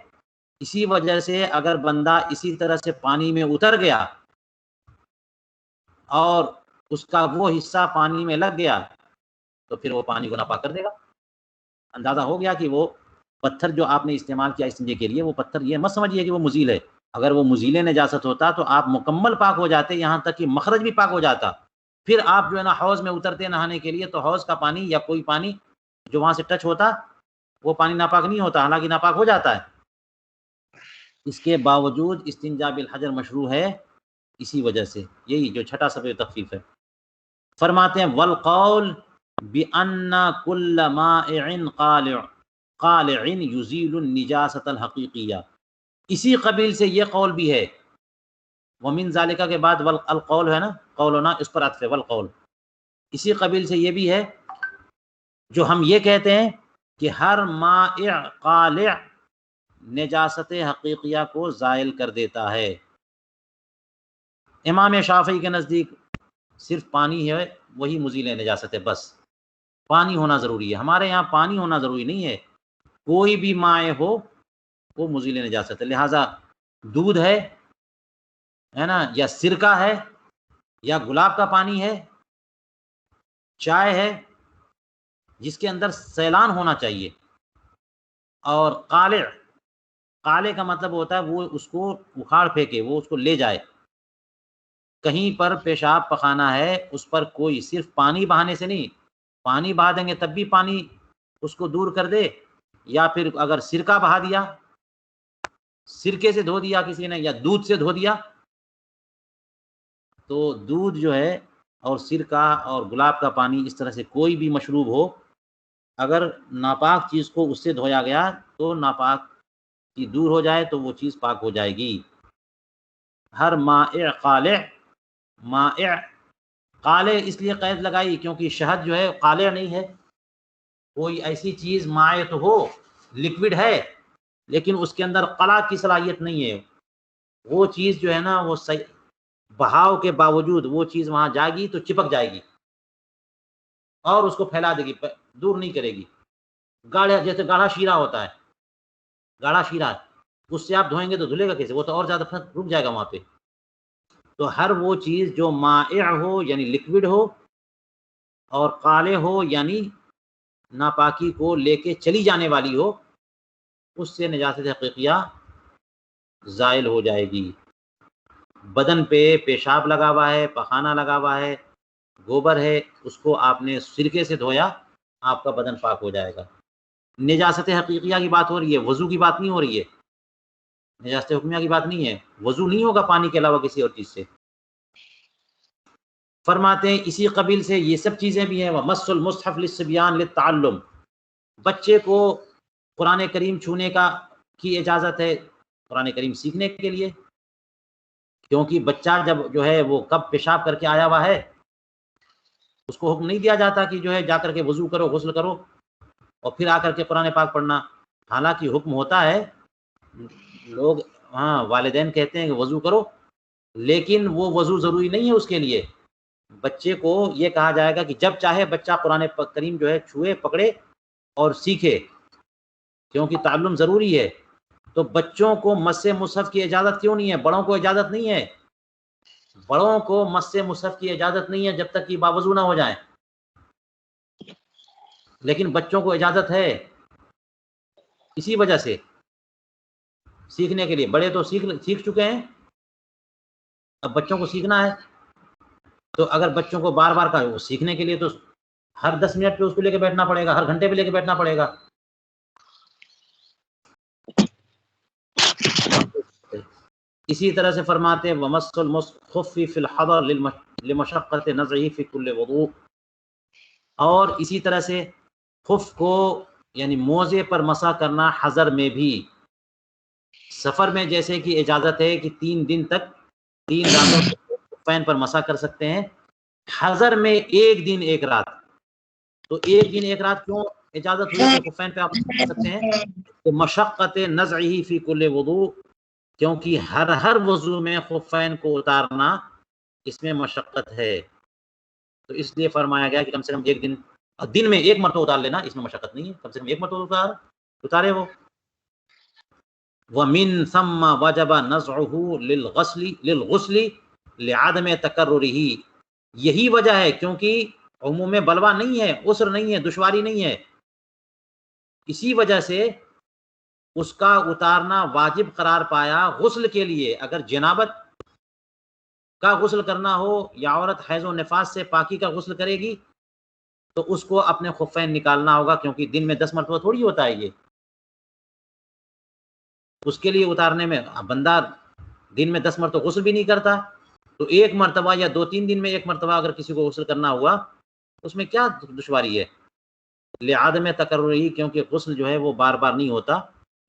اسی وجہ سے اگر بندہ اسی طرح سے پانی میں اتر گیا اور اس کا وہ حصہ پانی میں لگ گیا تو پھر وہ پانی کو ناپاک کر دے گا. اندازہ ہو گیا کہ وہ پتھر جو آپ نے استعمال کیا استنجے کے لیے، وہ پتھر یہ مت سمجھیے کہ وہ مزیل ہے. اگر وہ مزیل نجاست ہوتا تو آپ مکمل پاک ہو جاتے، یہاں تک کہ مخرج بھی پاک ہو جاتا. پھر آپ جو ہے نا حوض میں اترتے نہانے کے لیے، تو حوض کا پانی یا کوئی پانی جو وہاں سے ٹچ ہوتا وہ پانی ناپاک نہیں ہوتا، حالانکہ ناپاک ہو جاتا ہے. اس کے باوجود استنجا بالحجر مشروع ہے اسی وجہ سے. یہی جو چھٹا سبب تخفیف ہے. فرماتے ہیں والقول بأن كل مائع قالع يزيل النجاسة الحقیقیہ، اسی قبیل سے یہ قول بھی ہے. ومن ذالکہ کے بعد القول ہے نا، قول ہونا اس پر عطف ہے، والقول اسی قبیل سے یہ بھی ہے جو ہم یہ کہتے ہیں کہ ہر مائع قالع نجاست حقیقیہ کو زائل کر دیتا ہے. امام شافعی کے نزدیک صرف پانی ہے وہی مزیل نجاست ہے، بس پانی ہونا ضروری ہے. ہمارے یہاں پانی ہونا ضروری نہیں ہے، کوئی بھی مائع ہو وہ مزیل نجاست ہے. لہٰذا دودھ ہے نا، یا سرکہ ہے، یا گلاب کا پانی ہے، چائے ہے جس کے اندر سیلان ہونا چاہیے، اور قالع کا مطلب ہوتا ہے وہ اس کو اکھاڑ پھینکے، وہ اس کو لے جائے. کہیں پر پیشاب پخانا ہے، اس پر کوئی صرف پانی بہانے سے نہیں، پانی بہا دیں گے تب بھی پانی اس کو دور کر دے، یا پھر اگر سرکہ بہا دیا، سرکے سے دھو دیا کسی نے، یا دودھ سے دھو دیا، تو دودھ جو ہے اور سرکہ اور گلاب کا پانی اس طرح سے کوئی بھی مشروب ہو، اگر ناپاک چیز کو اس سے دھویا گیا تو ناپاک کی دور ہو جائے تو وہ چیز پاک ہو جائے گی. ہر مائع قالع، مائع قالع اس لیے قید لگائی کیونکہ شہد جو ہے قالع نہیں ہے. کوئی ایسی چیز مائع تو ہو، لکوڈ ہے، لیکن اس کے اندر قلع کی صلاحیت نہیں ہے، وہ چیز جو ہے نا وہ بہاؤ کے باوجود وہ چیز وہاں جائے گی تو چپک جائے گی اور اس کو پھیلا دے گی، دور نہیں کرے گی. گاڑھا، جیسے گاڑھا شیرہ ہوتا ہے، گاڑھا شیرہ اس سے آپ دھوئیں گے تو دھلے گا کیسے؟ وہ تو اور زیادہ رک جائے گا وہاں پہ. تو ہر وہ چیز جو مائع ہو یعنی لکوڈ ہو، اور قالع ہو یعنی ناپاکی کو لے کے چلی جانے والی ہو، اس سے نجاست حقیقیہ زائل ہو جائے گی۔ بدن پہ پیشاب لگا ہوا ہے، پخانہ لگا ہوا ہے، گوبر ہے، اس کو آپ نے سرکے سے دھویا، آپ کا بدن پاک ہو جائے گا۔ نجاست حقیقیہ کی بات ہو رہی ہے، وضو کی بات نہیں ہو رہی ہے، نجاست حکمیہ کی بات نہیں ہے۔ وضو نہیں ہوگا پانی کے علاوہ کسی اور چیز سے۔ فرماتے ہیں اسی قبیل سے یہ سب چیزیں بھی ہیں، وَمَسُّ الْمُصْحَفِ لِلصِّبْيَانِ لِلتَّعَلُّمِ، بچے کو قرآن کریم چھونے کی اجازت ہے قرآن کریم سیکھنے کے لیے، کیونکہ بچہ جب جو ہے وہ کب پیشاب کر کے آیا ہوا ہے، اس کو حکم نہیں دیا جاتا کہ جو ہے جا کر کے وضو کرو، غسل کرو اور پھر آ کر کے قرآن پاک پڑھنا۔ حالانکہ حکم ہوتا ہے، لوگ ہاں والدین کہتے ہیں کہ وضو کرو، لیکن وہ وضو ضروری نہیں ہے اس کے لیے۔ بچے کو یہ کہا جائے گا کہ جب چاہے بچہ قرآن کریم جو ہے چھوئے، پکڑے اور سیکھے، کیونکہ تعلم ضروری ہے۔ تو بچوں کو مس مصحف کی اجازت کیوں نہیں ہے؟ بڑوں کو اجازت نہیں ہے، بڑوں کو مس مصحف کی اجازت نہیں ہے جب تک کہ باوضو نہ ہو جائیں، لیکن بچوں کو اجازت ہے اسی وجہ سے سیکھنے کے لیے۔ بڑے تو سیکھ چکے ہیں، اب بچوں کو سیکھنا ہے، تو اگر بچوں کو بار بار کا وہ سیکھنے کے لیے تو ہر 10 منٹ پہ اس کو لے کے بیٹھنا پڑے گا، ہر گھنٹے پہ لے کے بیٹھنا پڑے گا۔ اسی طرح سے فرماتے ہیں وَمَسُّ الْخُفِّ فِي الْحَضَرِ لِمَشَقَّةِ نَزْعِهِ فِي كُلِّ وُضُوءٍ، اور اسی طرح سے خف کو یعنی موزے پر مسح کرنا حضر میں بھی۔ سفر میں جیسے کہ اجازت ہے کہ 3 دن تک 3 راتوں تک خفین پر مسح کر سکتے ہیں، حضر میں 1 دن 1 رات۔ تو 1 دن 1 رات کیوں اجازت ہوئی کہ خفین پہ آپ مسح کر سکتے ہیں؟ کہ مشقت نزعہ فی کل وضو، کیونکہ ہر وضو میں خفین کو اتارنا اس میں مشقت ہے، تو اس لیے فرمایا گیا کہ کم سے کم 1 دن میں 1 مرتبہ اتار لینا، اس میں مشقت نہیں ہے، کم سے کم 1 مرتبہ اتارے وہ۔ وَمِن ثم وجب نزعه للغسل لعدم تکررہ، یہی وجہ ہے کیونکہ عموم بلوہ نہیں ہے، عسر نہیں ہے، دشواری نہیں ہے، اسی وجہ سے اس کا اتارنا واجب قرار پایا غسل کے لیے۔ اگر جنابت کا غسل کرنا ہو یا عورت حیض و نفاس سے پاکی کا غسل کرے گی تو اس کو اپنے خفین نکالنا ہوگا، کیونکہ دن میں 10 مرتبہ تھوڑی ہوتا ہے یہ، اس کے لیے اتارنے میں بندہ دن میں 10 مرتبہ غسل بھی نہیں کرتا، تو 1 مرتبہ یا 2-3 دن میں 1 مرتبہ اگر کسی کو غسل کرنا ہوا اس میں کیا دشواری ہے؟ لعدم تکررہ، کیونکہ غسل جو ہے وہ بار بار نہیں ہوتا،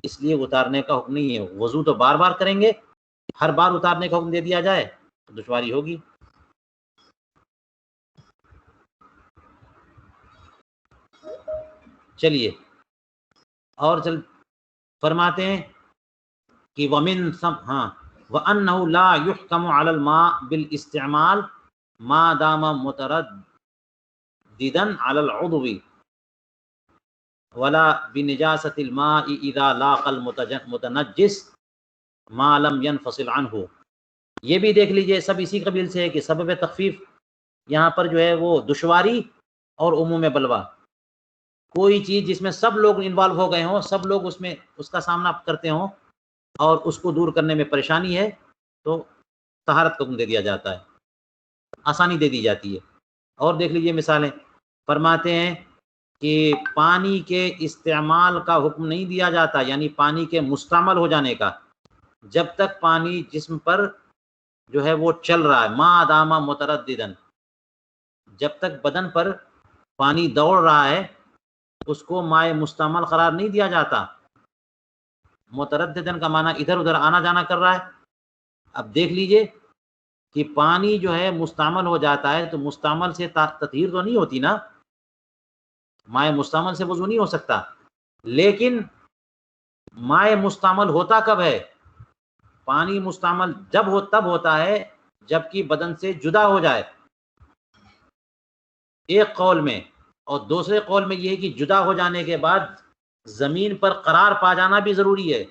اس لیے اتارنے کا حکم نہیں ہے۔ وضو تو بار بار کریں گے، ہر بار اتارنے کا حکم دے دیا جائے تو دشواری ہوگی۔ چلیے اور فرماتے ہیں کہ وَمِن وَأَنَّهُ لَا يُحْكَمُ عَلَى الْمَاءِ بِالْاِسْتِعْمَالِ مَا دَامَ مُتَرَدِّدًا عَلَى الْعُضْوِ وَلَا بِنِجَاسَةِ الْمَاءِ إِذَا لَاقَ الْمُتَنَجِّسَ مَا لَمْ يَنْفَصِلْ عَنْهُ۔ یہ بھی دیکھ لیجئے، سب اسی قبیل سے ہے کہ سبب تخفیف یہاں پر جو ہے وہ دشواری اور عموم بلوہ، کوئی چیز جس میں سب لوگ انوالو ہو گئے ہوں، سب لوگ اس میں اس کا سامنا کرتے ہوں اور اس کو دور کرنے میں پریشانی ہے، تو طہارت کا حکم دے دیا جاتا ہے، آسانی دے دی جاتی ہے۔ اور دیکھ لیجئے مثالیں، فرماتے ہیں کہ پانی کے استعمال کا حکم نہیں دیا جاتا، یعنی پانی کے مستعمل ہو جانے کا، جب تک پانی جسم پر جو ہے وہ چل رہا ہے، ما دامہ مترددن، جب تک بدن پر پانی دوڑ رہا ہے اس کو مائع مستعمل قرار نہیں دیا جاتا۔ مترددن کا معنی ادھر ادھر آنا جانا کر رہا ہے۔ اب دیکھ لیجئے کہ پانی جو ہے مستعمل ہو جاتا ہے تو مستعمل سے تطہیر تو نہیں ہوتی نا، مائع مستعمل سے وضو نہیں ہو سکتا، لیکن مائع مستعمل ہوتا کب ہے؟ پانی مستعمل تب ہوتا ہے جبکہ بدن سے جدا ہو جائے، ایک قول میں، اور دوسرے قول میں یہ ہے کہ جدا ہو جانے کے بعد زمین پر قرار پا جانا بھی ضروری ہے،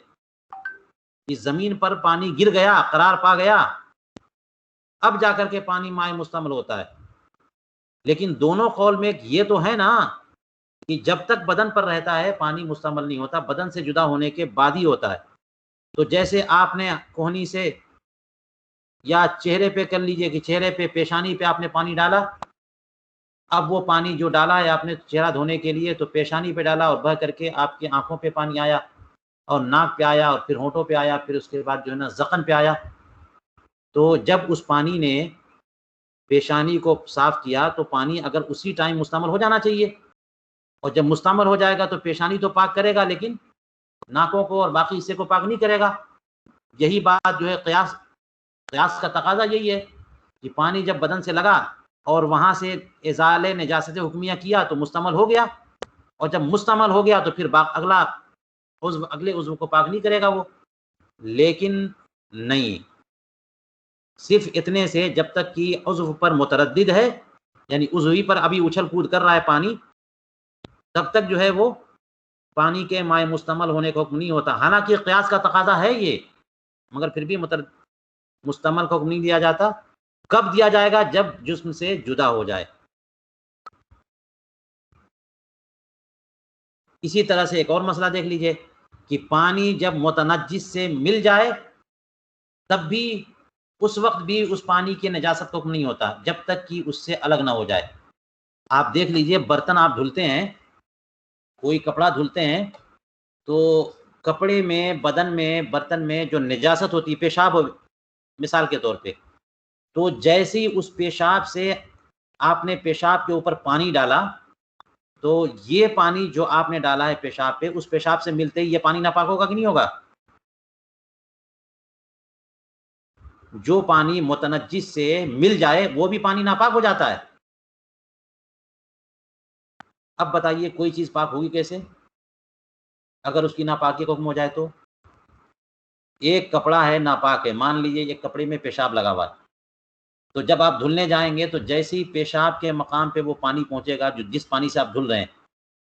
کہ زمین پر پانی گر گیا، قرار پا گیا، اب جا کر کے پانی مائع مستعمل ہوتا ہے۔ لیکن دونوں قول میں یہ تو ہے نا کہ جب تک بدن پر رہتا ہے پانی مستعمل نہیں ہوتا، بدن سے جدا ہونے کے بعد ہی ہوتا ہے۔ تو جیسے آپ نے کوہنی سے یا چہرے پہ کر لیجئے کہ چہرے پہ پیشانی پہ آپ نے پانی ڈالا، اب وہ پانی جو ڈالا ہے آپ نے چہرہ دھونے کے لیے تو پیشانی پہ ڈالا اور بہہ کر کے آپ کی آنکھوں پہ پانی آیا اور ناک پہ آیا اور پھر ہونٹوں پہ آیا، پھر اس کے بعد جو ہے نا ذقن پہ آیا، تو جب اس پانی نے پیشانی کو صاف کیا تو پانی اگر اسی ٹائم مستعمل ہو جانا چاہیے، اور جب مستعمل ہو جائے گا تو پیشانی تو پاک کرے گا لیکن ناکوں کو اور باقی حصے کو پاک نہیں کرے گا۔ یہی بات جو ہے قیاس کا تقاضا یہی ہے کہ پانی جب بدن سے لگا اور وہاں سے ازالے نجاست حکمیہ کیا تو مستعمل ہو گیا، اور جب مستعمل ہو گیا تو پھر اگلے عضو کو پاک نہیں کرے گا وہ، لیکن نہیں، صرف اتنے سے جب تک کہ عضو پر متردد ہے، یعنی عضوی پر ابھی اچھل کود کر رہا ہے پانی، تب تک جو ہے وہ پانی کے مائع مستعمل ہونے کا حکم نہیں ہوتا۔ حالانکہ قیاس کا تقاضا ہے یہ، مگر پھر بھی مستعمل کا حکم نہیں دیا جاتا۔ کب دیا جائے گا؟ جب جسم سے جدا ہو جائے۔ اسی طرح سے ایک اور مسئلہ دیکھ لیجئے کہ پانی جب متنجس سے مل جائے تب بھی اس وقت بھی اس پانی کی نجاست کا حکم نہیں ہوتا جب تک کہ اس سے الگ نہ ہو جائے۔ آپ دیکھ لیجئے برتن آپ دھلتے ہیں، کوئی کپڑا دھلتے ہیں تو کپڑے میں، بدن میں، برتن میں جو نجاست ہوتی ہے، پیشاب مثال کے طور پہ، تو جیسے ہی اس پیشاب سے آپ نے پیشاب کے اوپر پانی ڈالا تو یہ پانی جو آپ نے ڈالا ہے پیشاب پہ، اس پیشاب سے ملتے ہی یہ پانی ناپاک ہوگا کہ نہیں ہوگا؟ جو پانی متنجس سے مل جائے وہ بھی پانی ناپاک ہو جاتا ہے۔ اب بتائیے کوئی چیز پاک ہوگی کیسے اگر اس کی ناپاکی کا حکم ہو جائے تو؟ ایک کپڑا ہے ناپاک ہے، مان لیجئے ایک کپڑے میں پیشاب لگا ہوا ہے، تو جب آپ دھلنے جائیں گے تو جیسے ہی پیشاب کے مقام پہ وہ پانی پہنچے گا جس پانی سے آپ دھل رہے ہیں،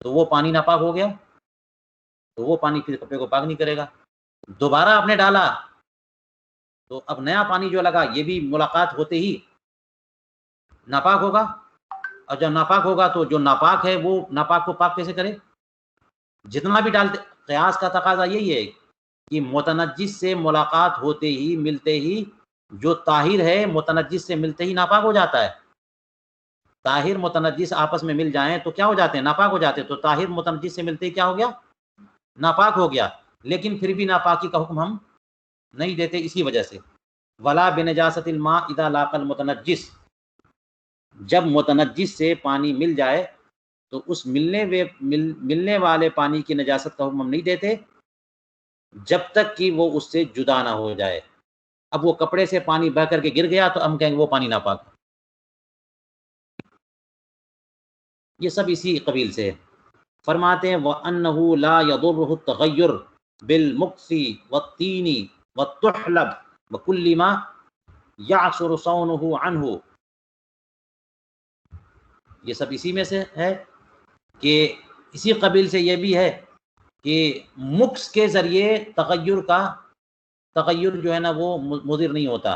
تو وہ پانی ناپاک ہو گیا، تو وہ پانی پھر کپڑے کو پاک نہیں کرے گا۔ دوبارہ آپ نے ڈالا تو اب نیا پانی جو لگا یہ بھی ملاقات ہوتے ہی ناپاک ہوگا، اور جب ناپاک ہوگا تو جو ناپاک ہے وہ ناپاک کو پاک کیسے کرے؟ جتنا بھی ڈالتے، قیاس کا تقاضا یہی ہے کہ متنجس سے ملاقات ہوتے ہی، ملتے ہی، جو طاہر ہے متنجس سے ملتے ہی ناپاک ہو جاتا ہے۔ طاہر متنجس آپس میں مل جائیں تو کیا ہو جاتے ہیں؟ ناپاک ہو جاتے ہیں۔ تو طاہر متنجس سے ملتے ہی کیا ہو گیا؟ ناپاک ہو گیا، لیکن پھر بھی ناپاکی کا حکم ہم نہیں دیتے اسی وجہ سے۔ ولا بنجاست الماء اذا لاق المتنجس، جب متنجس سے پانی مل جائے تو اس ملنے والے پانی کی نجاست کا حکم ہم نہیں دیتے جب تک کہ وہ اس سے جدا نہ ہو جائے۔ اب وہ کپڑے سے پانی بہہ کر کے گر گیا تو ہم کہیں گے وہ پانی ناپاک۔ یہ سب اسی قبیل سے ہے۔ فرماتے ہیں وَأَنَّهُ لَا يَضُرُّهُ التَّغَيُّرُ بِالْمُكْثِ وَالطِّينِ وَالتُّحْلَبِ وَكُلِّ مَا يَعْصُرُ صَوْنُهُ عَنْهُ، یہ سب اسی میں سے ہے کہ اسی قبیل سے یہ بھی ہے کہ مکس کے ذریعے تغیر جو ہے نا وہ مضر نہیں ہوتا۔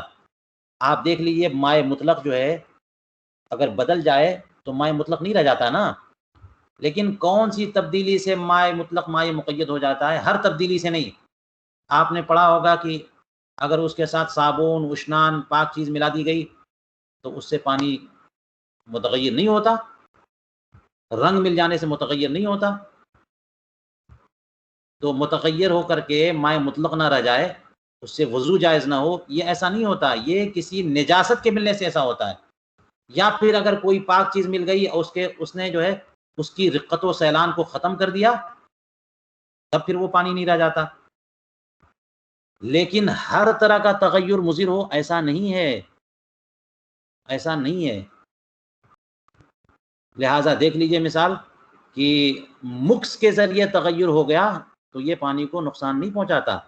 آپ دیکھ لیجئے مائع مطلق جو ہے اگر بدل جائے تو مائع مطلق نہیں رہ جاتا نا، لیکن کون سی تبدیلی سے مائع مطلق مائع مقید ہو جاتا ہے؟ ہر تبدیلی سے نہیں۔ آپ نے پڑھا ہوگا کہ اگر اس کے ساتھ صابن، اشنان، پاک چیز ملا دی گئی تو اس سے پانی متغیر نہیں ہوتا، رنگ مل جانے سے متغیر نہیں ہوتا۔ تو متغیر ہو کر کے مائع مطلق نہ رہ جائے، اس سے وضو جائز نہ ہو، یہ ایسا نہیں ہوتا، یہ کسی نجاست کے ملنے سے ایسا ہوتا ہے۔ یا پھر اگر کوئی پاک چیز مل گئی اور اس نے جو ہے اس کی رقت و سیلان کو ختم کر دیا تب پھر وہ پانی نہیں رہ جاتا۔ لیکن ہر طرح کا تغیر مضر ہو ایسا نہیں ہے، ایسا نہیں ہے۔ لہٰذا دیکھ لیجئے مثال کہ مکس کے ذریعے تغیر ہو گیا تو یہ پانی کو نقصان نہیں پہنچاتا۔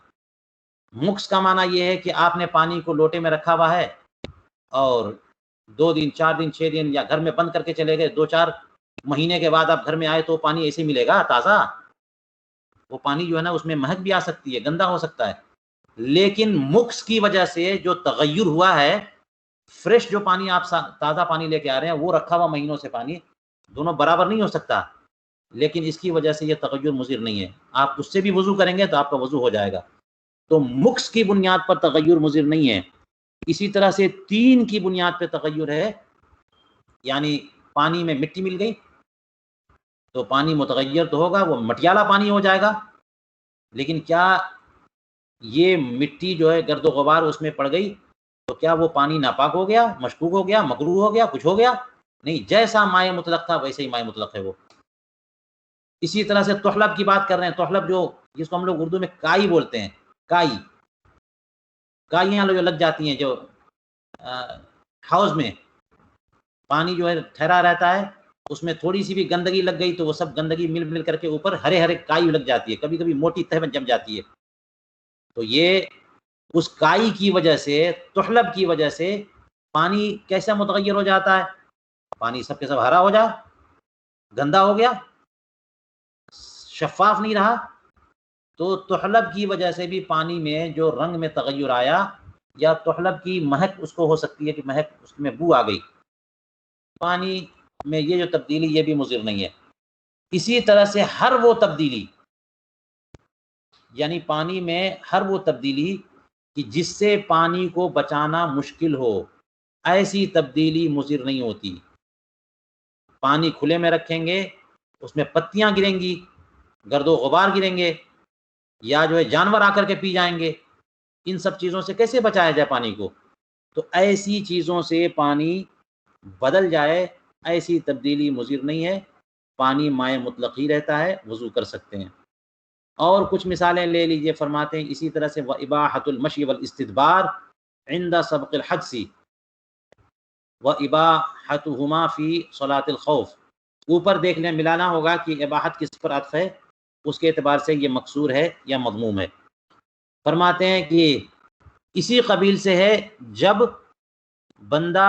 مکس کا معنی یہ ہے کہ آپ نے پانی کو لوٹے میں رکھا ہوا ہے اور 2 دن 4 دن 6 دن یا گھر میں بند کر کے چلے گئے، 2-4 مہینے کے بعد آپ گھر میں آئے تو پانی ایسے ملے گا تازہ؟ وہ پانی جو ہے نا اس میں مہک بھی آ سکتی ہے، گندا ہو سکتا ہے۔ لیکن مکس کی وجہ سے جو تغیر ہوا ہے، فریش جو پانی آپ تازہ پانی لے کے آ رہے ہیں وہ رکھا ہوا مہینوں سے پانی، دونوں برابر نہیں ہو سکتا، لیکن اس کی وجہ سے یہ تغیر مضر نہیں ہے۔ آپ اس سے بھی وضو کریں گے تو آپ کا وضو ہو جائے گا۔ تو مکس کی بنیاد پر تغیر مضر نہیں ہے. اسی طرح سے 3 کی بنیاد پہ تغیر ہے، یعنی پانی میں مٹی مل گئی تو پانی متغیر تو ہوگا، وہ مٹیالہ پانی ہو جائے گا، لیکن کیا یہ مٹی جو ہے گرد و غبار اس میں پڑ گئی تو کیا وہ پانی ناپاک ہو گیا، مشکوک ہو گیا، مکروہ ہو گیا، کچھ ہو گیا؟ نہیں، جیسا مائع مطلق تھا ویسے ہی مائع مطلق ہے وہ. اسی طرح سے تحلب کی بات کر رہے ہیں، تحلب جو جس کو ہم لوگ اردو میں کائی بولتے ہیں، کائیاں جو لگ جاتی ہیں، جو حوض میں پانی جو ہے ٹھہرا رہتا ہے، اس میں تھوڑی سی بھی گندگی لگ گئی تو وہ سب گندگی مل مل کر کے اوپر ہرے ہرے کائی لگ جاتی ہے، کبھی کبھی موٹی تہ میں جم جاتی ہے. تو یہ اس کائی کی وجہ سے، تحلب کی وجہ سے پانی کیسا متغیر ہو جاتا ہے؟ پانی سب کے سب ہرا ہو جا، گندا ہو گیا، شفاف نہیں رہا. تو تحلب کی وجہ سے بھی پانی میں جو رنگ میں تغیر آیا، یا تحلب کی مہک اس کو ہو سکتی ہے کہ مہک اس میں بو آ گئی، پانی میں یہ جو تبدیلی یہ بھی مضر نہیں ہے. اسی طرح سے ہر وہ تبدیلی، یعنی پانی میں ہر وہ تبدیلی کہ جس سے پانی کو بچانا مشکل ہو، ایسی تبدیلی مضر نہیں ہوتی. پانی کھلے میں رکھیں گے، اس میں پتیاں گریں گی، گرد و غبار گریں گے، یا جو ہے جانور آ کر کے پی جائیں گے، ان سب چیزوں سے کیسے بچایا جائے پانی کو؟ تو ایسی چیزوں سے پانی بدل جائے، ایسی تبدیلی مضر نہیں ہے، پانی مائع مطلق ہی رہتا ہے، وضو کر سکتے ہیں. اور کچھ مثالیں لے لیجئے، فرماتے ہیں اسی طرح سے وَإِبَاحَةُ الْمَشْيِ وَالْإِسْتِدْبَارِ عِنْدَ سَبْقِ الْحَدْثِ وَإِبَاحَتُهُمَا فِي صَلَاةِ الْخَوْفِ. اوپر دیکھ لیں، ملانا ہوگا کہ اباحت کس پر عطف ہے، اس کے اعتبار سے یہ مکسور ہے یا مضموم ہے. فرماتے ہیں کہ اسی قبیل سے ہے جب بندہ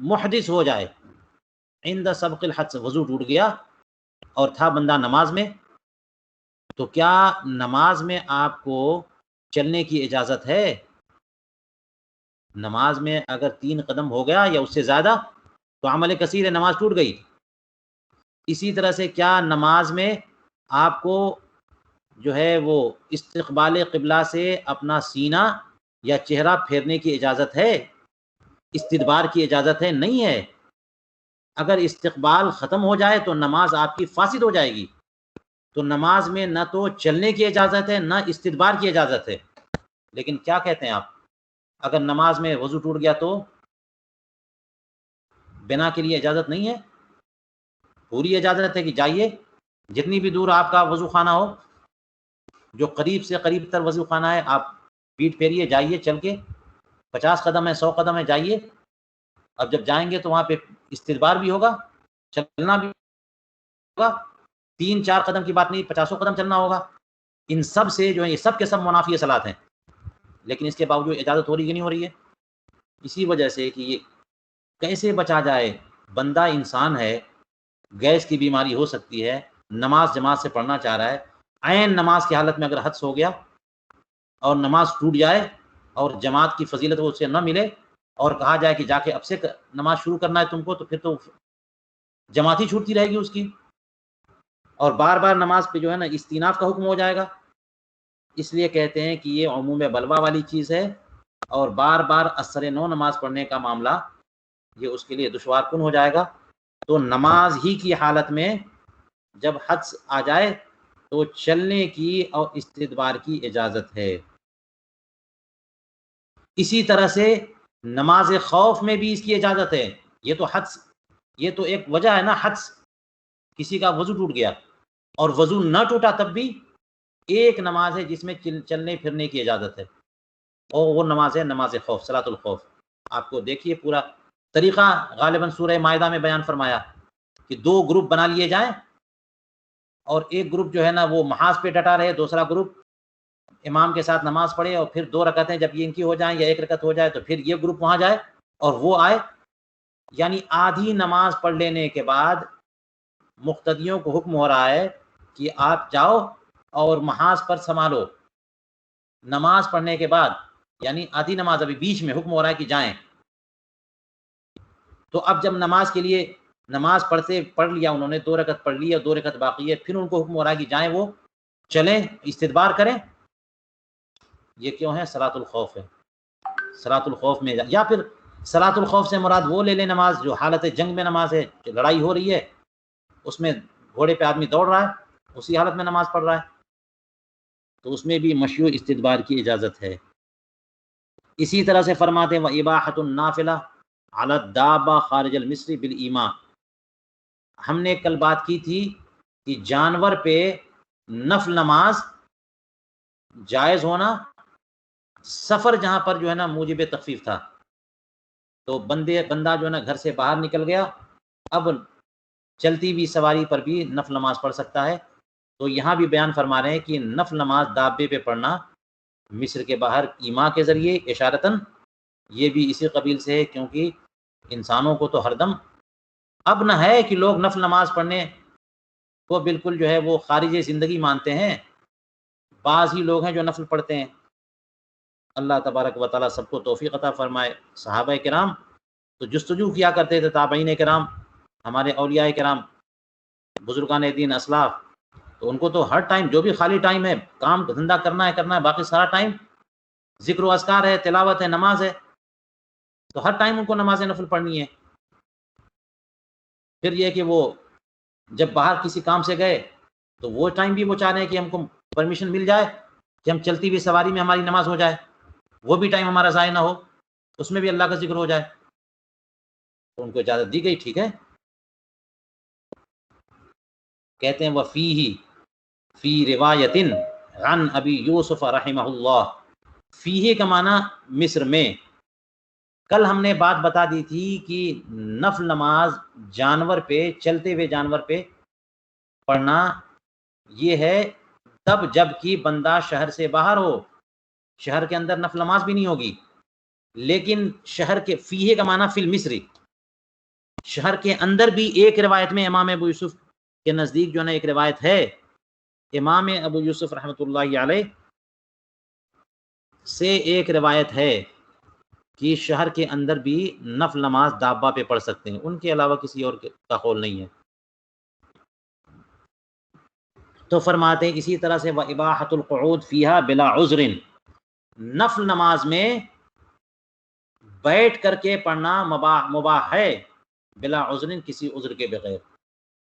محدث ہو جائے، عند سبق الحدث، وضو ٹوٹ گیا اور تھا بندہ نماز میں، تو کیا نماز میں آپ کو چلنے کی اجازت ہے؟ نماز میں اگر 3 قدم ہو گیا یا اس سے زیادہ تو عمل کثیر ہے، نماز ٹوٹ گئی. اسی طرح سے کیا نماز میں آپ کو جو ہے وہ استقبال قبلہ سے اپنا سینہ یا چہرہ پھیرنے کی اجازت ہے؟ استدبار کی اجازت ہے؟ نہیں ہے. اگر استقبال ختم ہو جائے تو نماز آپ کی فاسد ہو جائے گی. تو نماز میں نہ تو چلنے کی اجازت ہے، نہ استدبار کی اجازت ہے. لیکن کیا کہتے ہیں آپ، اگر نماز میں وضو ٹوٹ گیا تو بنا کے لیے اجازت نہیں ہے، پوری اجازت ہے کہ جائیے جتنی بھی دور آپ کا وضو خانہ ہو، جو قریب سے قریب تر وضو خانہ ہے، آپ پیٹ پھیریے، جائیے چل کے، 50 قدم ہے، 100 قدم ہے، جائیے. اب جب جائیں گے تو وہاں پہ استدبار بھی ہوگا، چلنا بھی ہوگا، 3-4 قدم کی بات نہیں، 50 قدم چلنا ہوگا. ان سب سے جو ہے یہ سب کے سب منافی صلات ہیں، لیکن اس کے باوجود اجازت ہو رہی کہ نہیں ہو رہی ہے؟ اسی وجہ سے کہ یہ کیسے بچا جائے، بندہ انسان ہے، گیس کی بیماری ہو سکتی ہے، نماز جماعت سے پڑھنا چاہ رہا ہے، عین نماز کی حالت میں اگر حدث ہو گیا اور نماز ٹوٹ جائے اور جماعت کی فضیلت وہ اسے نہ ملے اور کہا جائے کہ جا کے اب سے نماز شروع کرنا ہے تم کو، تو پھر تو جماعت ہی چھوٹتی رہے گی اس کی، اور بار بار نماز پہ جو ہے نا استیناف کا حکم ہو جائے گا. اس لیے کہتے ہیں کہ یہ عموم بلوا والی چیز ہے، اور بار بار اثر نو نماز پڑھنے کا معاملہ یہ اس کے لیے دشوار کن ہو جائے گا. تو نماز ہی کی حالت میں جب حدث آ جائے تو چلنے کی اور استدبار کی اجازت ہے. اسی طرح سے نماز خوف میں بھی اس کی اجازت ہے. یہ تو حدث، یہ تو ایک وجہ ہے نا حدث، کسی کا وضو ٹوٹ گیا اور وضو نہ ٹوٹا تب بھی ایک نماز ہے جس میں چلنے پھرنے کی اجازت ہے، اور وہ نماز ہے نماز خوف، صلاۃ الخوف. آپ کو دیکھیے پورا طریقہ غالباً سورہ مائدہ میں بیان فرمایا کہ 2 گروپ بنا لیے جائیں، اور ایک گروپ جو ہے نا وہ محاذ پہ ڈٹا رہے، دوسرا گروپ امام کے ساتھ نماز پڑھے، اور پھر 2 رکعتیں جب یہ ان کی ہو جائیں یا 1 رکعت ہو جائے تو پھر یہ گروپ وہاں جائے اور وہ آئے. یعنی آدھی نماز پڑھ لینے کے بعد مقتدیوں کو حکم ہو رہا ہے کہ آپ جاؤ اور محاذ پر سنبھالو. نماز پڑھنے کے بعد، یعنی آدھی نماز ابھی بیچ میں حکم ہو رہا ہے کہ جائیں. تو اب جب نماز کے لیے نماز پڑھ لیا انہوں نے، 2 رکعت پڑھ لی اور 2 رکعت باقی ہے، پھر ان کو حکم ہو رہا ہے کہ جائیں وہ چلیں استدبار کریں، یہ کیوں ہے؟ صلاۃ الخوف ہے، صلاۃ الخوف میں یا پھر صلاۃ الخوف سے مراد وہ لے لیں نماز جو حالت جنگ میں نماز ہے، جو لڑائی ہو رہی ہے اس میں گھوڑے پہ آدمی دوڑ رہا ہے، اسی حالت میں نماز پڑھ رہا ہے، تو اس میں بھی مشروع استدبار کی اجازت ہے۔ اسی طرح سے فرماتے ہیں وَإِبَاحَةُ النَّافِلَةِ عَلَى الدَّابَّةِ خارج المصر بالایماء، ہم نے کل بات کی تھی کہ جانور پہ نفل نماز جائز ہونا سفر جہاں پر جو ہے نا موجب تخفیف تھا، تو بندہ جو ہے نا گھر سے باہر نکل گیا، اب چلتی ہوئی سواری پر بھی نفل نماز پڑھ سکتا ہے، تو یہاں بھی بیان فرما رہے ہیں کہ نفل نماز دابے پہ پڑھنا مصر کے باہر ایما کے ذریعے اشارتاً، یہ بھی اسی قبیل سے ہے، کیونکہ انسانوں کو تو ہر دم اب نہ ہے کہ لوگ نفل نماز پڑھنے کو بالکل جو ہے وہ خارج زندگی مانتے ہیں، بعض ہی لوگ ہیں جو نفل پڑھتے ہیں۔ اللہ تبارک و تعالیٰ سب کو توفیق عطا فرمائے۔ صحابہ کرام تو جستجو کیا کرتے تھے، تابعین کرام، ہمارے اولیاء کرام، بزرگان دین اسلاف، تو ان کو تو ہر ٹائم جو بھی خالی ٹائم ہے کام دھندا کرنا ہے، باقی سارا ٹائم ذکر و اذکار ہے، تلاوت ہے، نماز ہے، تو ہر ٹائم ان کو نماز نفل پڑھنی ہے۔ پھر یہ کہ وہ جب باہر کسی کام سے گئے تو وہ ٹائم بھی وہ چاہ رہے ہیں کہ ہم کو پرمیشن مل جائے کہ ہم چلتی ہوئی سواری میں ہماری نماز ہو جائے، وہ بھی ٹائم ہمارا ضائع نہ ہو، اس میں بھی اللہ کا ذکر ہو جائے، تو ان کو اجازت دی گئی، ٹھیک ہے۔ کہتے ہیں وَفِيهِ فی روایت عن ابی یوسف رحمہ اللہ، فیہ کا معنی مصر میں۔ کل ہم نے بات بتا دی تھی کہ نفل نماز جانور پہ، چلتے ہوئے جانور پہ پڑھنا یہ ہے تب جب کہ بندہ شہر سے باہر ہو، شہر کے اندر نفل نماز بھی نہیں ہوگی، لیکن شہر کے، فیہ کا معنی فی المصری، شہر کے اندر بھی ایک روایت میں امام ابو یوسف کے نزدیک جو ہے نا ایک روایت ہے، امام ابو یوسف رحمۃ اللہ علیہ سے ایک روایت ہے کہ شہر کے اندر بھی نفل نماز دابہ پہ پڑھ سکتے ہیں، ان کے علاوہ کسی اور کا قول نہیں ہے۔ تو فرماتے ہیں اسی طرح سے وَإِبَاحَةُ الْقُعُودِ فِيهَا بِلَا عُذْرٍ، نفل نماز میں بیٹھ کر کے پڑھنا مباح ہے، بلا عذر، کسی عذر کے بغیر،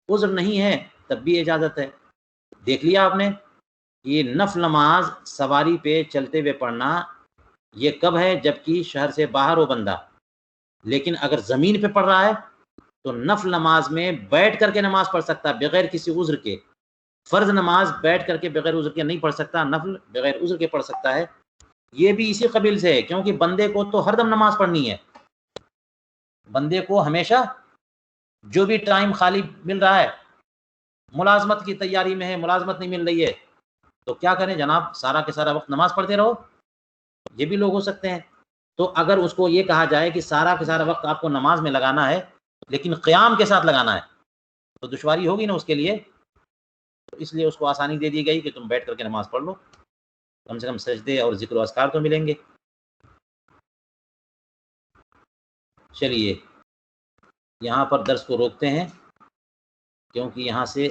عذر نہیں ہے تب بھی اجازت ہے۔ دیکھ لیا آپ نے، یہ نفل نماز سواری پہ چلتے ہوئے پڑھنا یہ کب ہے؟ جبکہ شہر سے باہر ہو بندہ، لیکن اگر زمین پہ پڑھ رہا ہے تو نفل نماز میں بیٹھ کر کے نماز پڑھ سکتا ہے بغیر کسی عذر کے، فرض نماز بیٹھ کر کے بغیر عذر کے نہیں پڑھ سکتا، نفل بغیر عذر کے پڑھ سکتا ہے۔ یہ بھی اسی قبیل سے ہے، کیونکہ بندے کو تو ہر دم نماز پڑھنی ہے، بندے کو ہمیشہ جو بھی ٹائم خالی مل رہا ہے، ملازمت کی تیاری میں ہے، ملازمت نہیں مل رہی ہے، تو کیا کریں جناب، سارا کے سارا وقت نماز پڑھتے رہو، یہ بھی لوگ ہو سکتے ہیں۔ تو اگر اس کو یہ کہا جائے کہ سارا کے سارا وقت آپ کو نماز میں لگانا ہے لیکن قیام کے ساتھ لگانا ہے، تو دشواری ہوگی نا اس کے لیے، تو اس لیے اس کو آسانی دے دی گئی کہ تم بیٹھ کر کے نماز پڑھ لو، کم سے کم سجدے اور ذکر و اذکار تو ملیں گے۔ چلیے یہاں پر درس کو روکتے ہیں، کیونکہ یہاں سے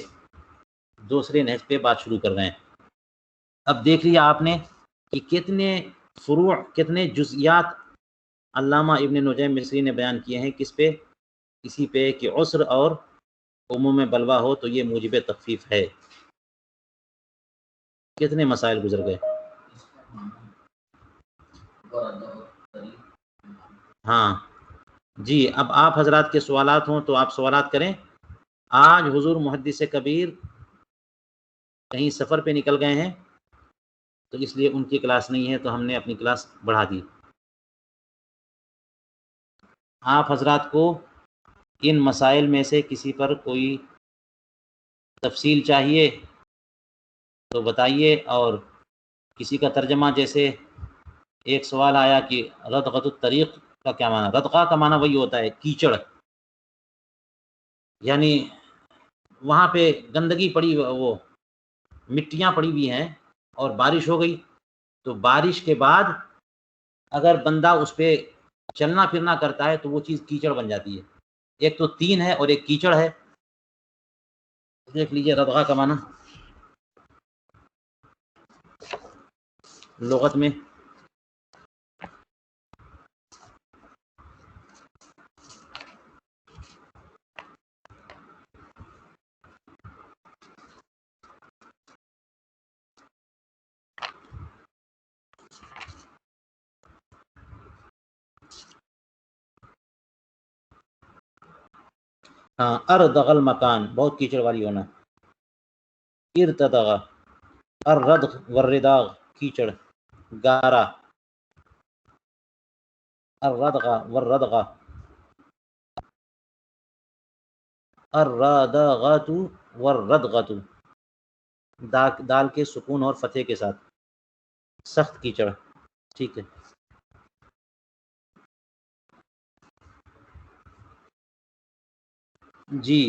دوسرے نہج پہ بات شروع کر رہے ہیں۔ اب دیکھ لیا آپ نے کہ کتنے فروع، کتنے جزئیات علامہ ابن نجیم مصری نے بیان کیے ہیں، کس پہ؟ کسی پہ کہ عسر اور عموم بلوا ہو تو یہ موجب تخفیف ہے۔ کتنے مسائل گزر گئے۔ ہاں جی، اب آپ حضرات کے سوالات ہوں تو آپ سوالات کریں۔ آج حضور محدث کبیر کہیں سفر پہ نکل گئے ہیں تو اس لیے ان کی کلاس نہیں ہے، تو ہم نے اپنی کلاس بڑھا دی۔ آپ حضرات کو ان مسائل میں سے کسی پر کوئی تفصیل چاہیے تو بتائیے، اور کسی کا ترجمہ، جیسے ایک سوال آیا کہ ردغۃ الطریق کا کیا معنی؟ ردغہ کا معنی وہی ہوتا ہے کیچڑ، یعنی وہاں پہ گندگی پڑی، وہ مٹیاں پڑی ہوئی ہیں اور بارش ہو گئی، تو بارش کے بعد اگر بندہ اس پہ چلنا پھرنا کرتا ہے تو وہ چیز کیچڑ بن جاتی ہے۔ ایک تو تین ہے اور ایک کیچڑ ہے۔ دیکھ لیجیے ردغہ کا معنی۔ لغت میں ہاں، اردغ المکان بہت کیچڑ والی ہونا، ارتدغ، الردغ والرداغ کیچڑ، گارا، الردغ والردغ، الرادغۃ والردغۃ، دال کے سکون اور فتح کے ساتھ، سخت کیچڑ. ٹھیک ہے. جی